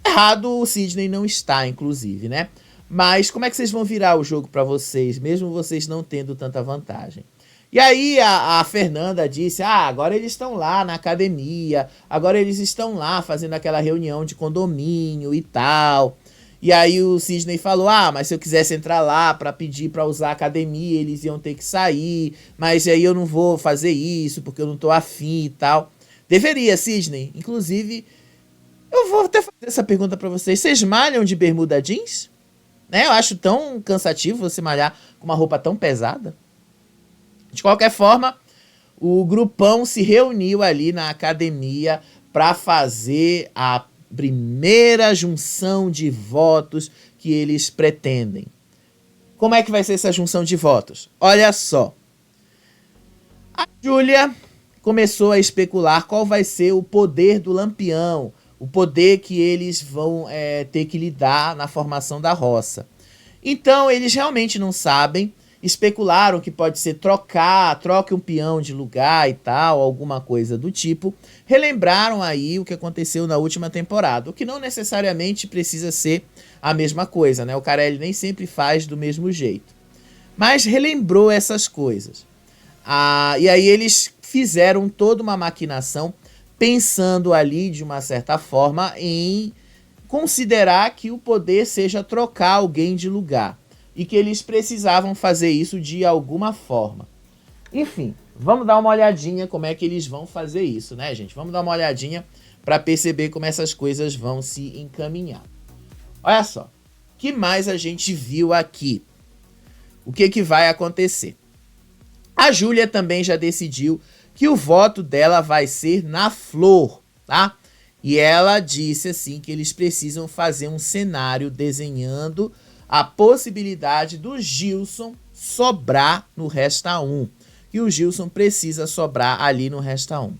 Errado o Sidney não está, inclusive, né? Mas como é que vocês vão virar o jogo para vocês, mesmo vocês não tendo tanta vantagem? E aí a Fernanda disse, agora eles estão lá na academia, agora eles estão lá fazendo aquela reunião de condomínio e tal. E aí o Sidney falou, mas se eu quisesse entrar lá para pedir para usar a academia, eles iam ter que sair, mas aí eu não vou fazer isso porque eu não tô afim e tal. Deveria, Sidney. Inclusive, eu vou até fazer essa pergunta para vocês. Vocês malham de bermuda jeans? Né? Eu acho tão cansativo você malhar com uma roupa tão pesada. De qualquer forma, o grupão se reuniu ali na academia para fazer a primeira junção de votos que eles pretendem. Como é que vai ser essa junção de votos? Olha só. A Júlia começou a especular qual vai ser o poder do Lampião, o poder que eles vão ter que lidar na formação da roça. Então, eles realmente não sabem. Especularam que pode ser troque um peão de lugar e tal, alguma coisa do tipo. Relembraram aí o que aconteceu na última temporada, o que não necessariamente precisa ser a mesma coisa, né? O Carelli nem sempre faz do mesmo jeito. Mas relembrou essas coisas. E aí eles fizeram toda uma maquinação pensando ali, de uma certa forma, em considerar que o poder seja trocar alguém de lugar. E que eles precisavam fazer isso de alguma forma. Enfim, vamos dar uma olhadinha como é que eles vão fazer isso, né, gente? Vamos dar uma olhadinha para perceber como essas coisas vão se encaminhar. Olha só, o que mais a gente viu aqui? O que vai acontecer? A Júlia também já decidiu que o voto dela vai ser na Flor, tá? E ela disse assim que eles precisam fazer um cenário desenhando a possibilidade do Gilson sobrar no Resta 1. E o Gilson precisa sobrar ali no Resta 1.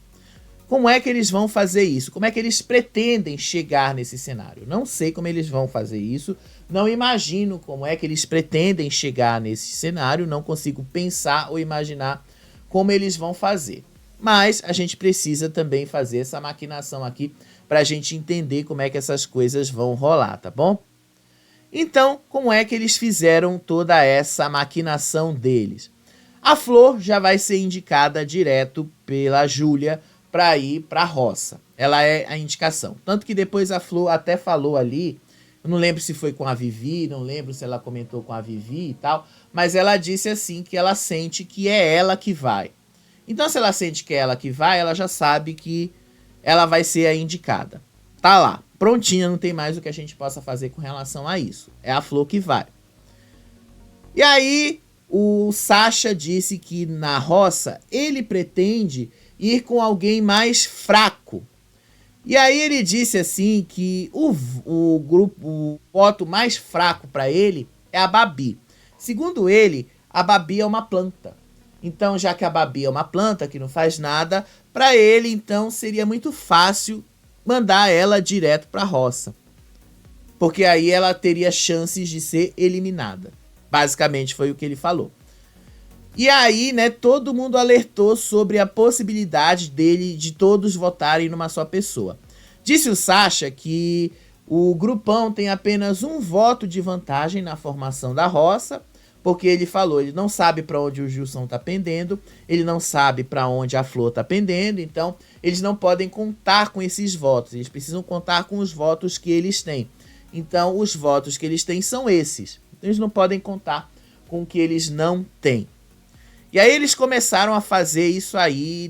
Como é que eles vão fazer isso? Como é que eles pretendem chegar nesse cenário? Não sei como eles vão fazer isso. Não imagino como é que eles pretendem chegar nesse cenário. Não consigo pensar ou imaginar como eles vão fazer. Mas a gente precisa também fazer essa maquinação aqui para a gente entender como é que essas coisas vão rolar, tá bom? Então, como é que eles fizeram toda essa maquinação deles? A Flor já vai ser indicada direto pela Júlia para ir para a roça. Ela é a indicação. Tanto que depois a Flor até falou ali Eu não lembro se foi com a Vivi, não lembro se ela comentou com a Vivi e tal, mas ela disse assim que ela sente que é ela que vai. Então, se ela sente que é ela que vai, ela já sabe que ela vai ser a indicada. Tá lá, prontinha, não tem mais o que a gente possa fazer com relação a isso. É a Flor que vai. E aí, o Sacha disse que na roça ele pretende ir com alguém mais fraco. E aí ele disse assim que o voto mais fraco para ele é a Babi. Segundo ele, a Babi é uma planta. Então, já que a Babi é uma planta que não faz nada, para ele então seria muito fácil mandar ela direto para a roça. Porque aí ela teria chances de ser eliminada. Basicamente foi o que ele falou. E aí, né, todo mundo alertou sobre a possibilidade de todos votarem numa só pessoa. Disse o Sacha que o grupão tem apenas um voto de vantagem na formação da roça, porque ele falou, ele não sabe para onde o Gilson tá pendendo, ele não sabe para onde a Flor tá pendendo, então eles não podem contar com esses votos, eles precisam contar com os votos que eles têm. Então, os votos que eles têm são esses. Então, eles não podem contar com o que eles não têm. E aí eles começaram a fazer isso aí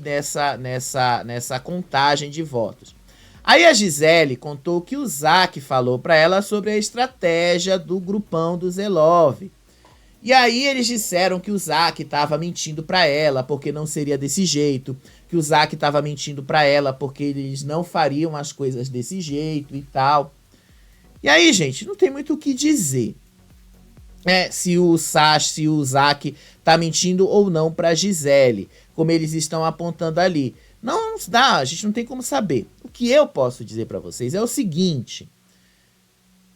nessa contagem de votos. Aí a Gisele contou que o Zack falou para ela sobre a estratégia do grupão do Zelov. E aí eles disseram que o Zack estava mentindo para ela porque não seria desse jeito, que o Zack estava mentindo para ela porque eles não fariam as coisas desse jeito e tal. E aí, gente, não tem muito o que dizer. Se o Zack tá mentindo ou não pra Gisele, como eles estão apontando ali. Não dá, a gente não tem como saber. O que eu posso dizer pra vocês é o seguinte.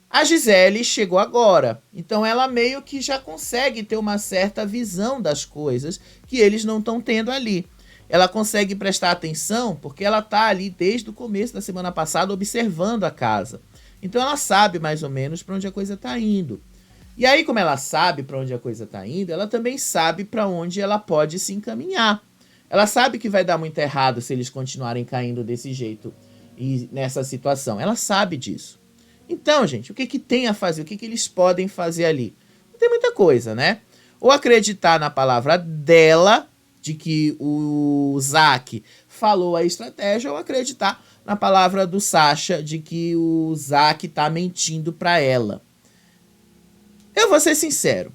A Gisele chegou agora, então ela meio que já consegue ter uma certa visão das coisas que eles não estão tendo ali. Ela consegue prestar atenção porque ela tá ali desde o começo da semana passada observando a casa. Então ela sabe mais ou menos pra onde a coisa tá indo. E aí, como ela sabe para onde a coisa está indo, ela também sabe para onde ela pode se encaminhar. Ela sabe que vai dar muito errado se eles continuarem caindo desse jeito e nessa situação. Ela sabe disso. Então, gente, o que tem a fazer? O que eles podem fazer ali? Não tem muita coisa, né? Ou acreditar na palavra dela, de que o Zack falou a estratégia, ou acreditar na palavra do Sacha, de que o Zack está mentindo para ela. Eu vou ser sincero,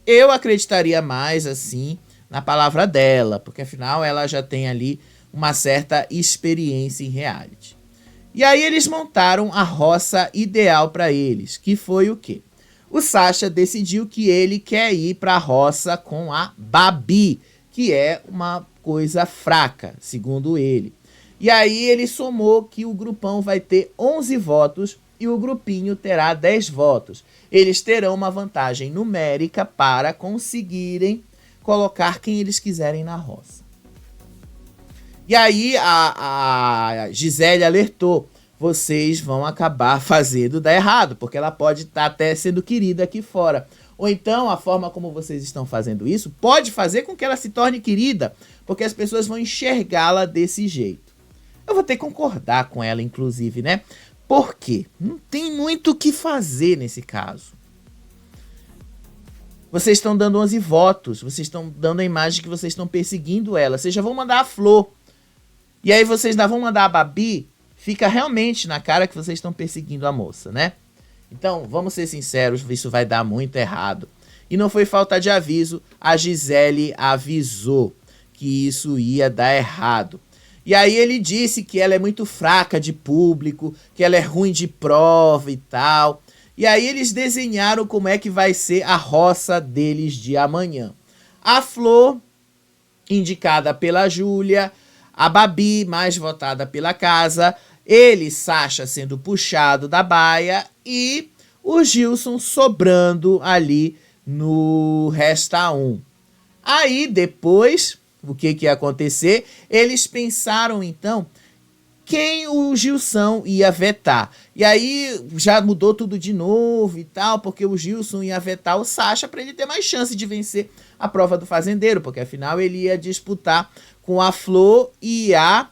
eu acreditaria mais assim na palavra dela, porque afinal ela já tem ali uma certa experiência em reality. E aí eles montaram a roça ideal para eles, que foi o quê? O Sacha decidiu que ele quer ir para a roça com a Babi, que é uma coisa fraca, segundo ele. E aí ele somou que o grupão vai ter 11 votos e o grupinho terá 10 votos. Eles terão uma vantagem numérica para conseguirem colocar quem eles quiserem na roça. E aí a Gisele alertou, vocês vão acabar fazendo dar errado, porque ela pode estar até sendo querida aqui fora. Ou então, a forma como vocês estão fazendo isso pode fazer com que ela se torne querida, porque as pessoas vão enxergá-la desse jeito. Eu vou ter que concordar com ela, inclusive, né? Por quê? Não tem muito o que fazer nesse caso. Vocês estão dando 11 votos, vocês estão dando a imagem que vocês estão perseguindo ela. Vocês já vão mandar a Flor. E aí vocês ainda vão mandar a Babi. Fica realmente na cara que vocês estão perseguindo a moça, né? Então, vamos ser sinceros, isso vai dar muito errado. E não foi falta de aviso, a Gisele avisou que isso ia dar errado. E aí ele disse que ela é muito fraca de público, que ela é ruim de prova e tal. E aí eles desenharam como é que vai ser a roça deles de amanhã. A Flor, indicada pela Júlia, a Babi, mais votada pela casa, ele, Sacha, sendo puxado da baia e o Gilson sobrando ali no Resta 1. Aí depois, o que ia acontecer? Eles pensaram então quem o Gilson ia vetar. E aí já mudou tudo de novo e tal, porque o Gilson ia vetar o Sacha para ele ter mais chance de vencer a prova do fazendeiro, porque afinal ele ia disputar com a Flor e a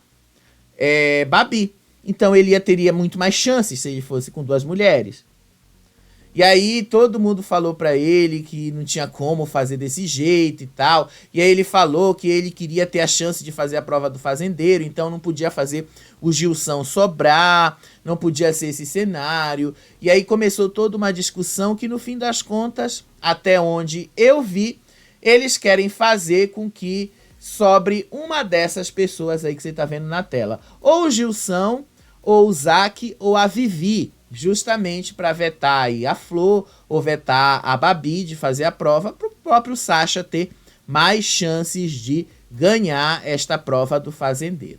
Babi. Então ele teria muito mais chances se ele fosse com duas mulheres. E aí todo mundo falou pra ele que não tinha como fazer desse jeito e tal. E aí ele falou que ele queria ter a chance de fazer a prova do fazendeiro, então não podia fazer o Gilson sobrar, não podia ser esse cenário. E aí começou toda uma discussão que no fim das contas, até onde eu vi, eles querem fazer com que sobre uma dessas pessoas aí que você tá vendo na tela. Ou o Gilson, ou o Zac, ou a Vivi. Justamente para vetar aí a Flor ou vetar a Babi de fazer a prova, para o próprio Sasha ter mais chances de ganhar esta prova do fazendeiro.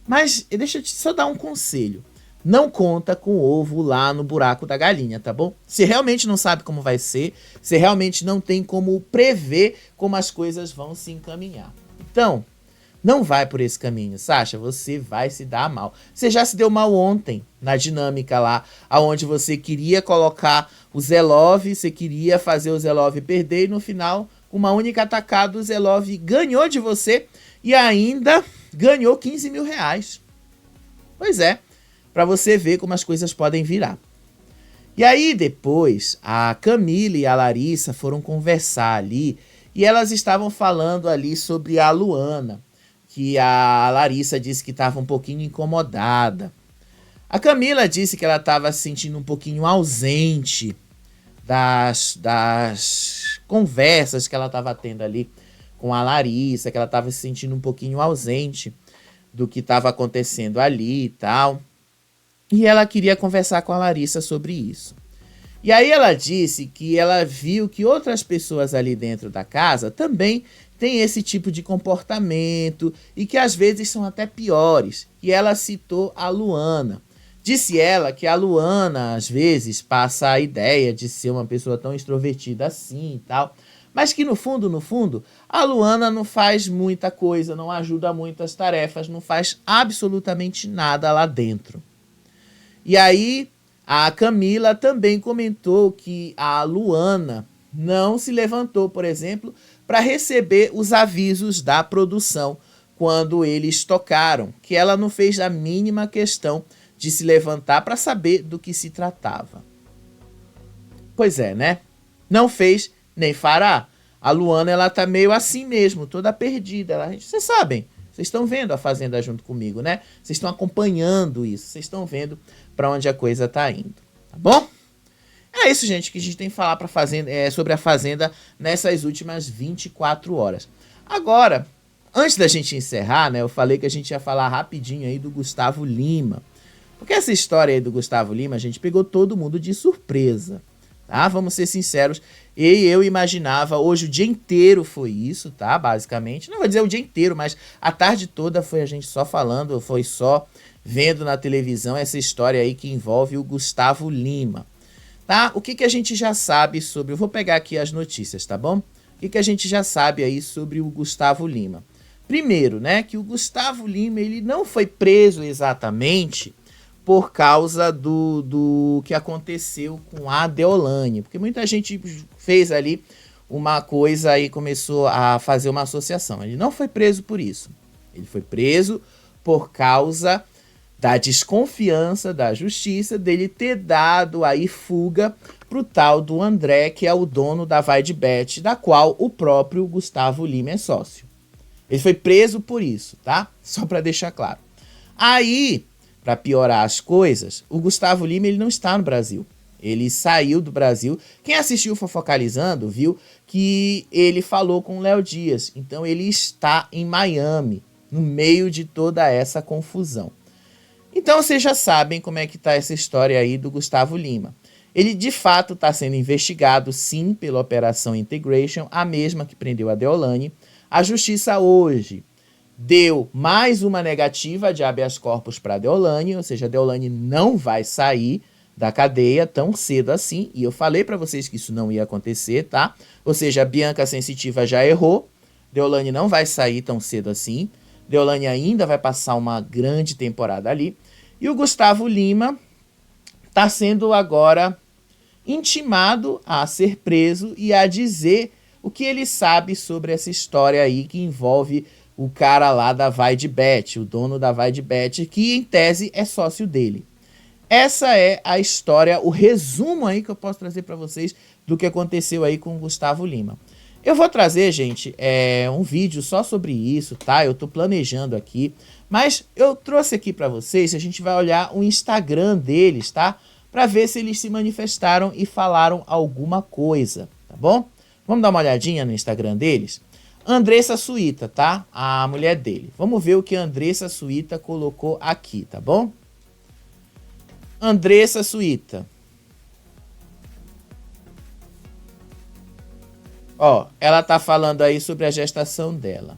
Mas deixa eu só dar um conselho. Não conta com o ovo lá no buraco da galinha, tá bom? Você realmente não sabe como vai ser, você realmente não tem como prever como as coisas vão se encaminhar. Então, não vai por esse caminho, Sasha, você vai se dar mal. Você já se deu mal ontem, na dinâmica lá, onde você queria colocar o Zelov, você queria fazer o Zelov perder, e no final, com uma única atacada, o Zelov ganhou de você e ainda ganhou 15 mil reais. Pois é, para você ver como as coisas podem virar. E aí depois, a Camila e a Larissa foram conversar ali, e elas estavam falando ali sobre a Luana, que a Larissa disse que estava um pouquinho incomodada. A Camila disse que ela estava se sentindo um pouquinho ausente das conversas que ela estava tendo ali com a Larissa, que ela estava se sentindo um pouquinho ausente do que estava acontecendo ali e tal. E ela queria conversar com a Larissa sobre isso. E aí ela disse que ela viu que outras pessoas ali dentro da casa também têm esse tipo de comportamento e que às vezes são até piores. E ela citou a Luana. Disse ela que a Luana às vezes passa a ideia de ser uma pessoa tão extrovertida assim e tal, mas que no fundo, a Luana não faz muita coisa, não ajuda muitas tarefas, não faz absolutamente nada lá dentro. E aí a Camila também comentou que a Luana não se levantou, por exemplo, para receber os avisos da produção quando eles tocaram, que ela não fez a mínima questão de se levantar para saber do que se tratava. Pois é, né? Não fez nem fará. A Luana, ela tá meio assim mesmo, toda perdida. Vocês sabem, vocês estão vendo a Fazenda junto comigo, né? Vocês estão acompanhando isso, vocês estão vendo para onde a coisa tá indo, tá bom? É isso, gente, que a gente tem que falar sobre a Fazenda nessas últimas 24 horas. Agora, antes da gente encerrar, né, eu falei que a gente ia falar rapidinho aí do Gustavo Lima. Porque essa história aí do Gustavo Lima, a gente pegou todo mundo de surpresa, tá? Vamos ser sinceros, eu imaginava, hoje o dia inteiro foi isso, tá? Basicamente, não vou dizer o dia inteiro, mas a tarde toda foi a gente só falando, foi só vendo na televisão essa história aí que envolve o Gustavo Lima, tá? O que a gente já sabe sobre... Eu vou pegar aqui as notícias, tá bom? O que a gente já sabe aí sobre o Gustavo Lima? Primeiro, né, que o Gustavo Lima, ele não foi preso exatamente por causa do que aconteceu com a Deolane, porque muita gente fez ali uma coisa e começou a fazer uma associação. Ele não foi preso por isso. Ele foi preso por causa da desconfiança da justiça dele ter dado aí fuga pro tal do André, que é o dono da Vai de Bet, da qual o próprio Gustavo Lima é sócio. Ele foi preso por isso, tá? Só para deixar claro. Aí, para piorar as coisas, o Gustavo Lima, ele não está no Brasil. Ele saiu do Brasil. Quem assistiu Fofocalizando viu que ele falou com o Léo Dias. Então ele está em Miami, no meio de toda essa confusão. Então vocês já sabem como é que tá essa história aí do Gustavo Lima. Ele de fato está sendo investigado, sim, pela Operação Integration, a mesma que prendeu a Deolane. A justiça hoje deu mais uma negativa de habeas corpus para a Deolane, ou seja, a Deolane não vai sair da cadeia tão cedo assim, e eu falei para vocês que isso não ia acontecer, tá? Ou seja, a Bianca Sensitiva já errou, Deolane não vai sair tão cedo assim, Deolane ainda vai passar uma grande temporada ali, e o Gustavo Lima está sendo agora intimado a ser preso e a dizer o que ele sabe sobre essa história aí que envolve o cara lá da Vai de Bet, o dono da Vai de Bet, que em tese é sócio dele. Essa é a história, o resumo aí que eu posso trazer para vocês do que aconteceu aí com o Gustavo Lima. Eu vou trazer, gente, um vídeo só sobre isso, tá? Eu tô planejando aqui, mas eu trouxe aqui para vocês, a gente vai olhar o Instagram deles, tá? Para ver se eles se manifestaram e falaram alguma coisa, tá bom? Vamos dar uma olhadinha no Instagram deles? Andressa Suíta, tá? A mulher dele. Vamos ver o que a Andressa Suíta colocou aqui, tá bom? Andressa Suíta. Ó, ela tá falando aí sobre a gestação dela.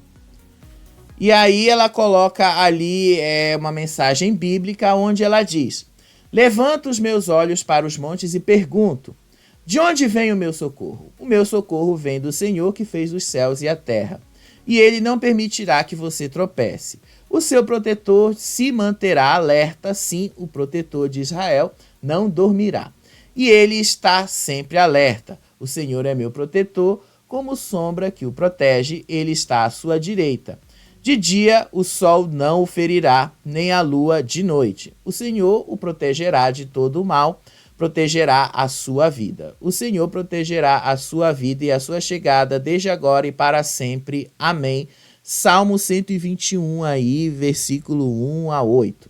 E aí ela coloca ali uma mensagem bíblica onde ela diz: levanto os meus olhos para os montes e pergunto, de onde vem o meu socorro? O meu socorro vem do Senhor que fez os céus e a terra. E ele não permitirá que você tropece. O seu protetor se manterá alerta, sim, o protetor de Israel não dormirá. E ele está sempre alerta. O Senhor é meu protetor, como sombra que o protege, ele está à sua direita. De dia o sol não o ferirá, nem a lua de noite. O Senhor o protegerá de todo o mal, protegerá a sua vida. O Senhor protegerá a sua vida e a sua chegada desde agora e para sempre. Amém. Salmo 121 aí, versículo 1 a 8.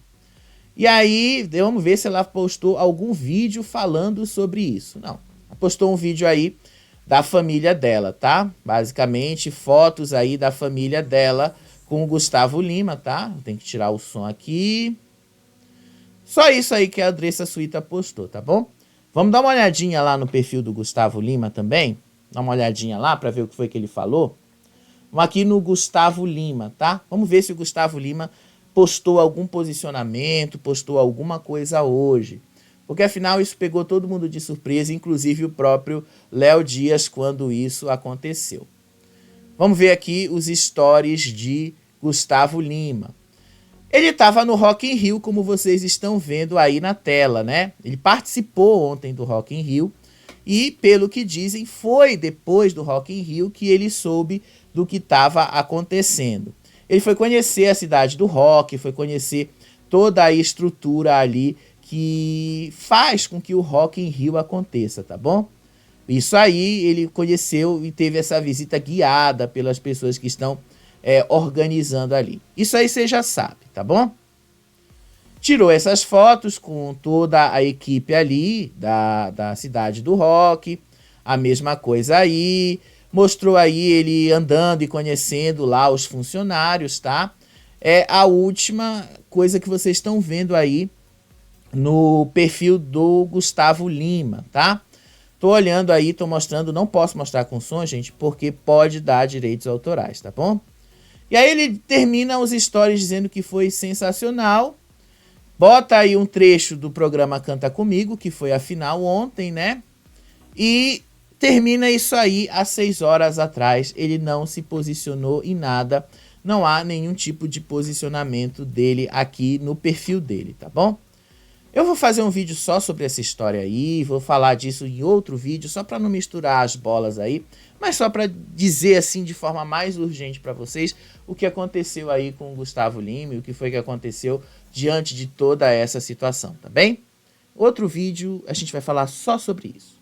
E aí, vamos ver se ela postou algum vídeo falando sobre isso. Não, ela postou um vídeo aí da família dela, tá? Basicamente, fotos aí da família dela com o Gustavo Lima, tá? Tem que tirar o som aqui. Só isso aí que a Andressa Suíta postou, tá bom? Vamos dar uma olhadinha lá no perfil do Gustavo Lima também. Dá uma olhadinha lá para ver o que foi que ele falou. Vamos aqui no Gustavo Lima, tá? Vamos ver se o Gustavo Lima postou algum posicionamento, postou alguma coisa hoje. Porque afinal isso pegou todo mundo de surpresa, inclusive o próprio Léo Dias, quando isso aconteceu. Vamos ver aqui os stories de Gustavo Lima. Ele estava no Rock in Rio, como vocês estão vendo aí na tela, né? Ele participou ontem do Rock in Rio e, pelo que dizem, foi depois do Rock in Rio que ele soube do que estava acontecendo. Ele foi conhecer a cidade do rock, foi conhecer toda a estrutura ali que faz com que o Rock in Rio aconteça, tá bom? Isso aí ele conheceu e teve essa visita guiada pelas pessoas que estão organizando ali. Isso aí você já sabe, tá bom? Tirou essas fotos com toda a equipe ali da cidade do rock, a mesma coisa aí, mostrou aí ele andando e conhecendo lá os funcionários, tá? É a última coisa que vocês estão vendo aí no perfil do Gustavo Lima, tá? Tô olhando aí, tô mostrando, não posso mostrar com som, gente, porque pode dar direitos autorais, tá bom? E aí ele termina os stories dizendo que foi sensacional. Bota aí um trecho do programa Canta Comigo, que foi a final ontem, né? E termina isso aí há 6 horas atrás. Ele não se posicionou em nada. Não há nenhum tipo de posicionamento dele aqui no perfil dele, tá bom? Eu vou fazer um vídeo só sobre essa história aí, vou falar disso em outro vídeo, só para não misturar as bolas aí, mas só para dizer assim de forma mais urgente para vocês o que aconteceu aí com o Gustavo Lima e o que foi que aconteceu diante de toda essa situação, tá bem? Outro vídeo a gente vai falar só sobre isso.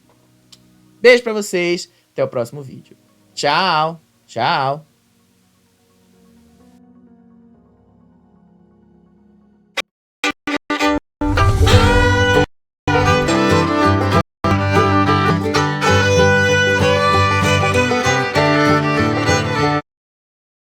Beijo para vocês, até o próximo vídeo. Tchau, tchau.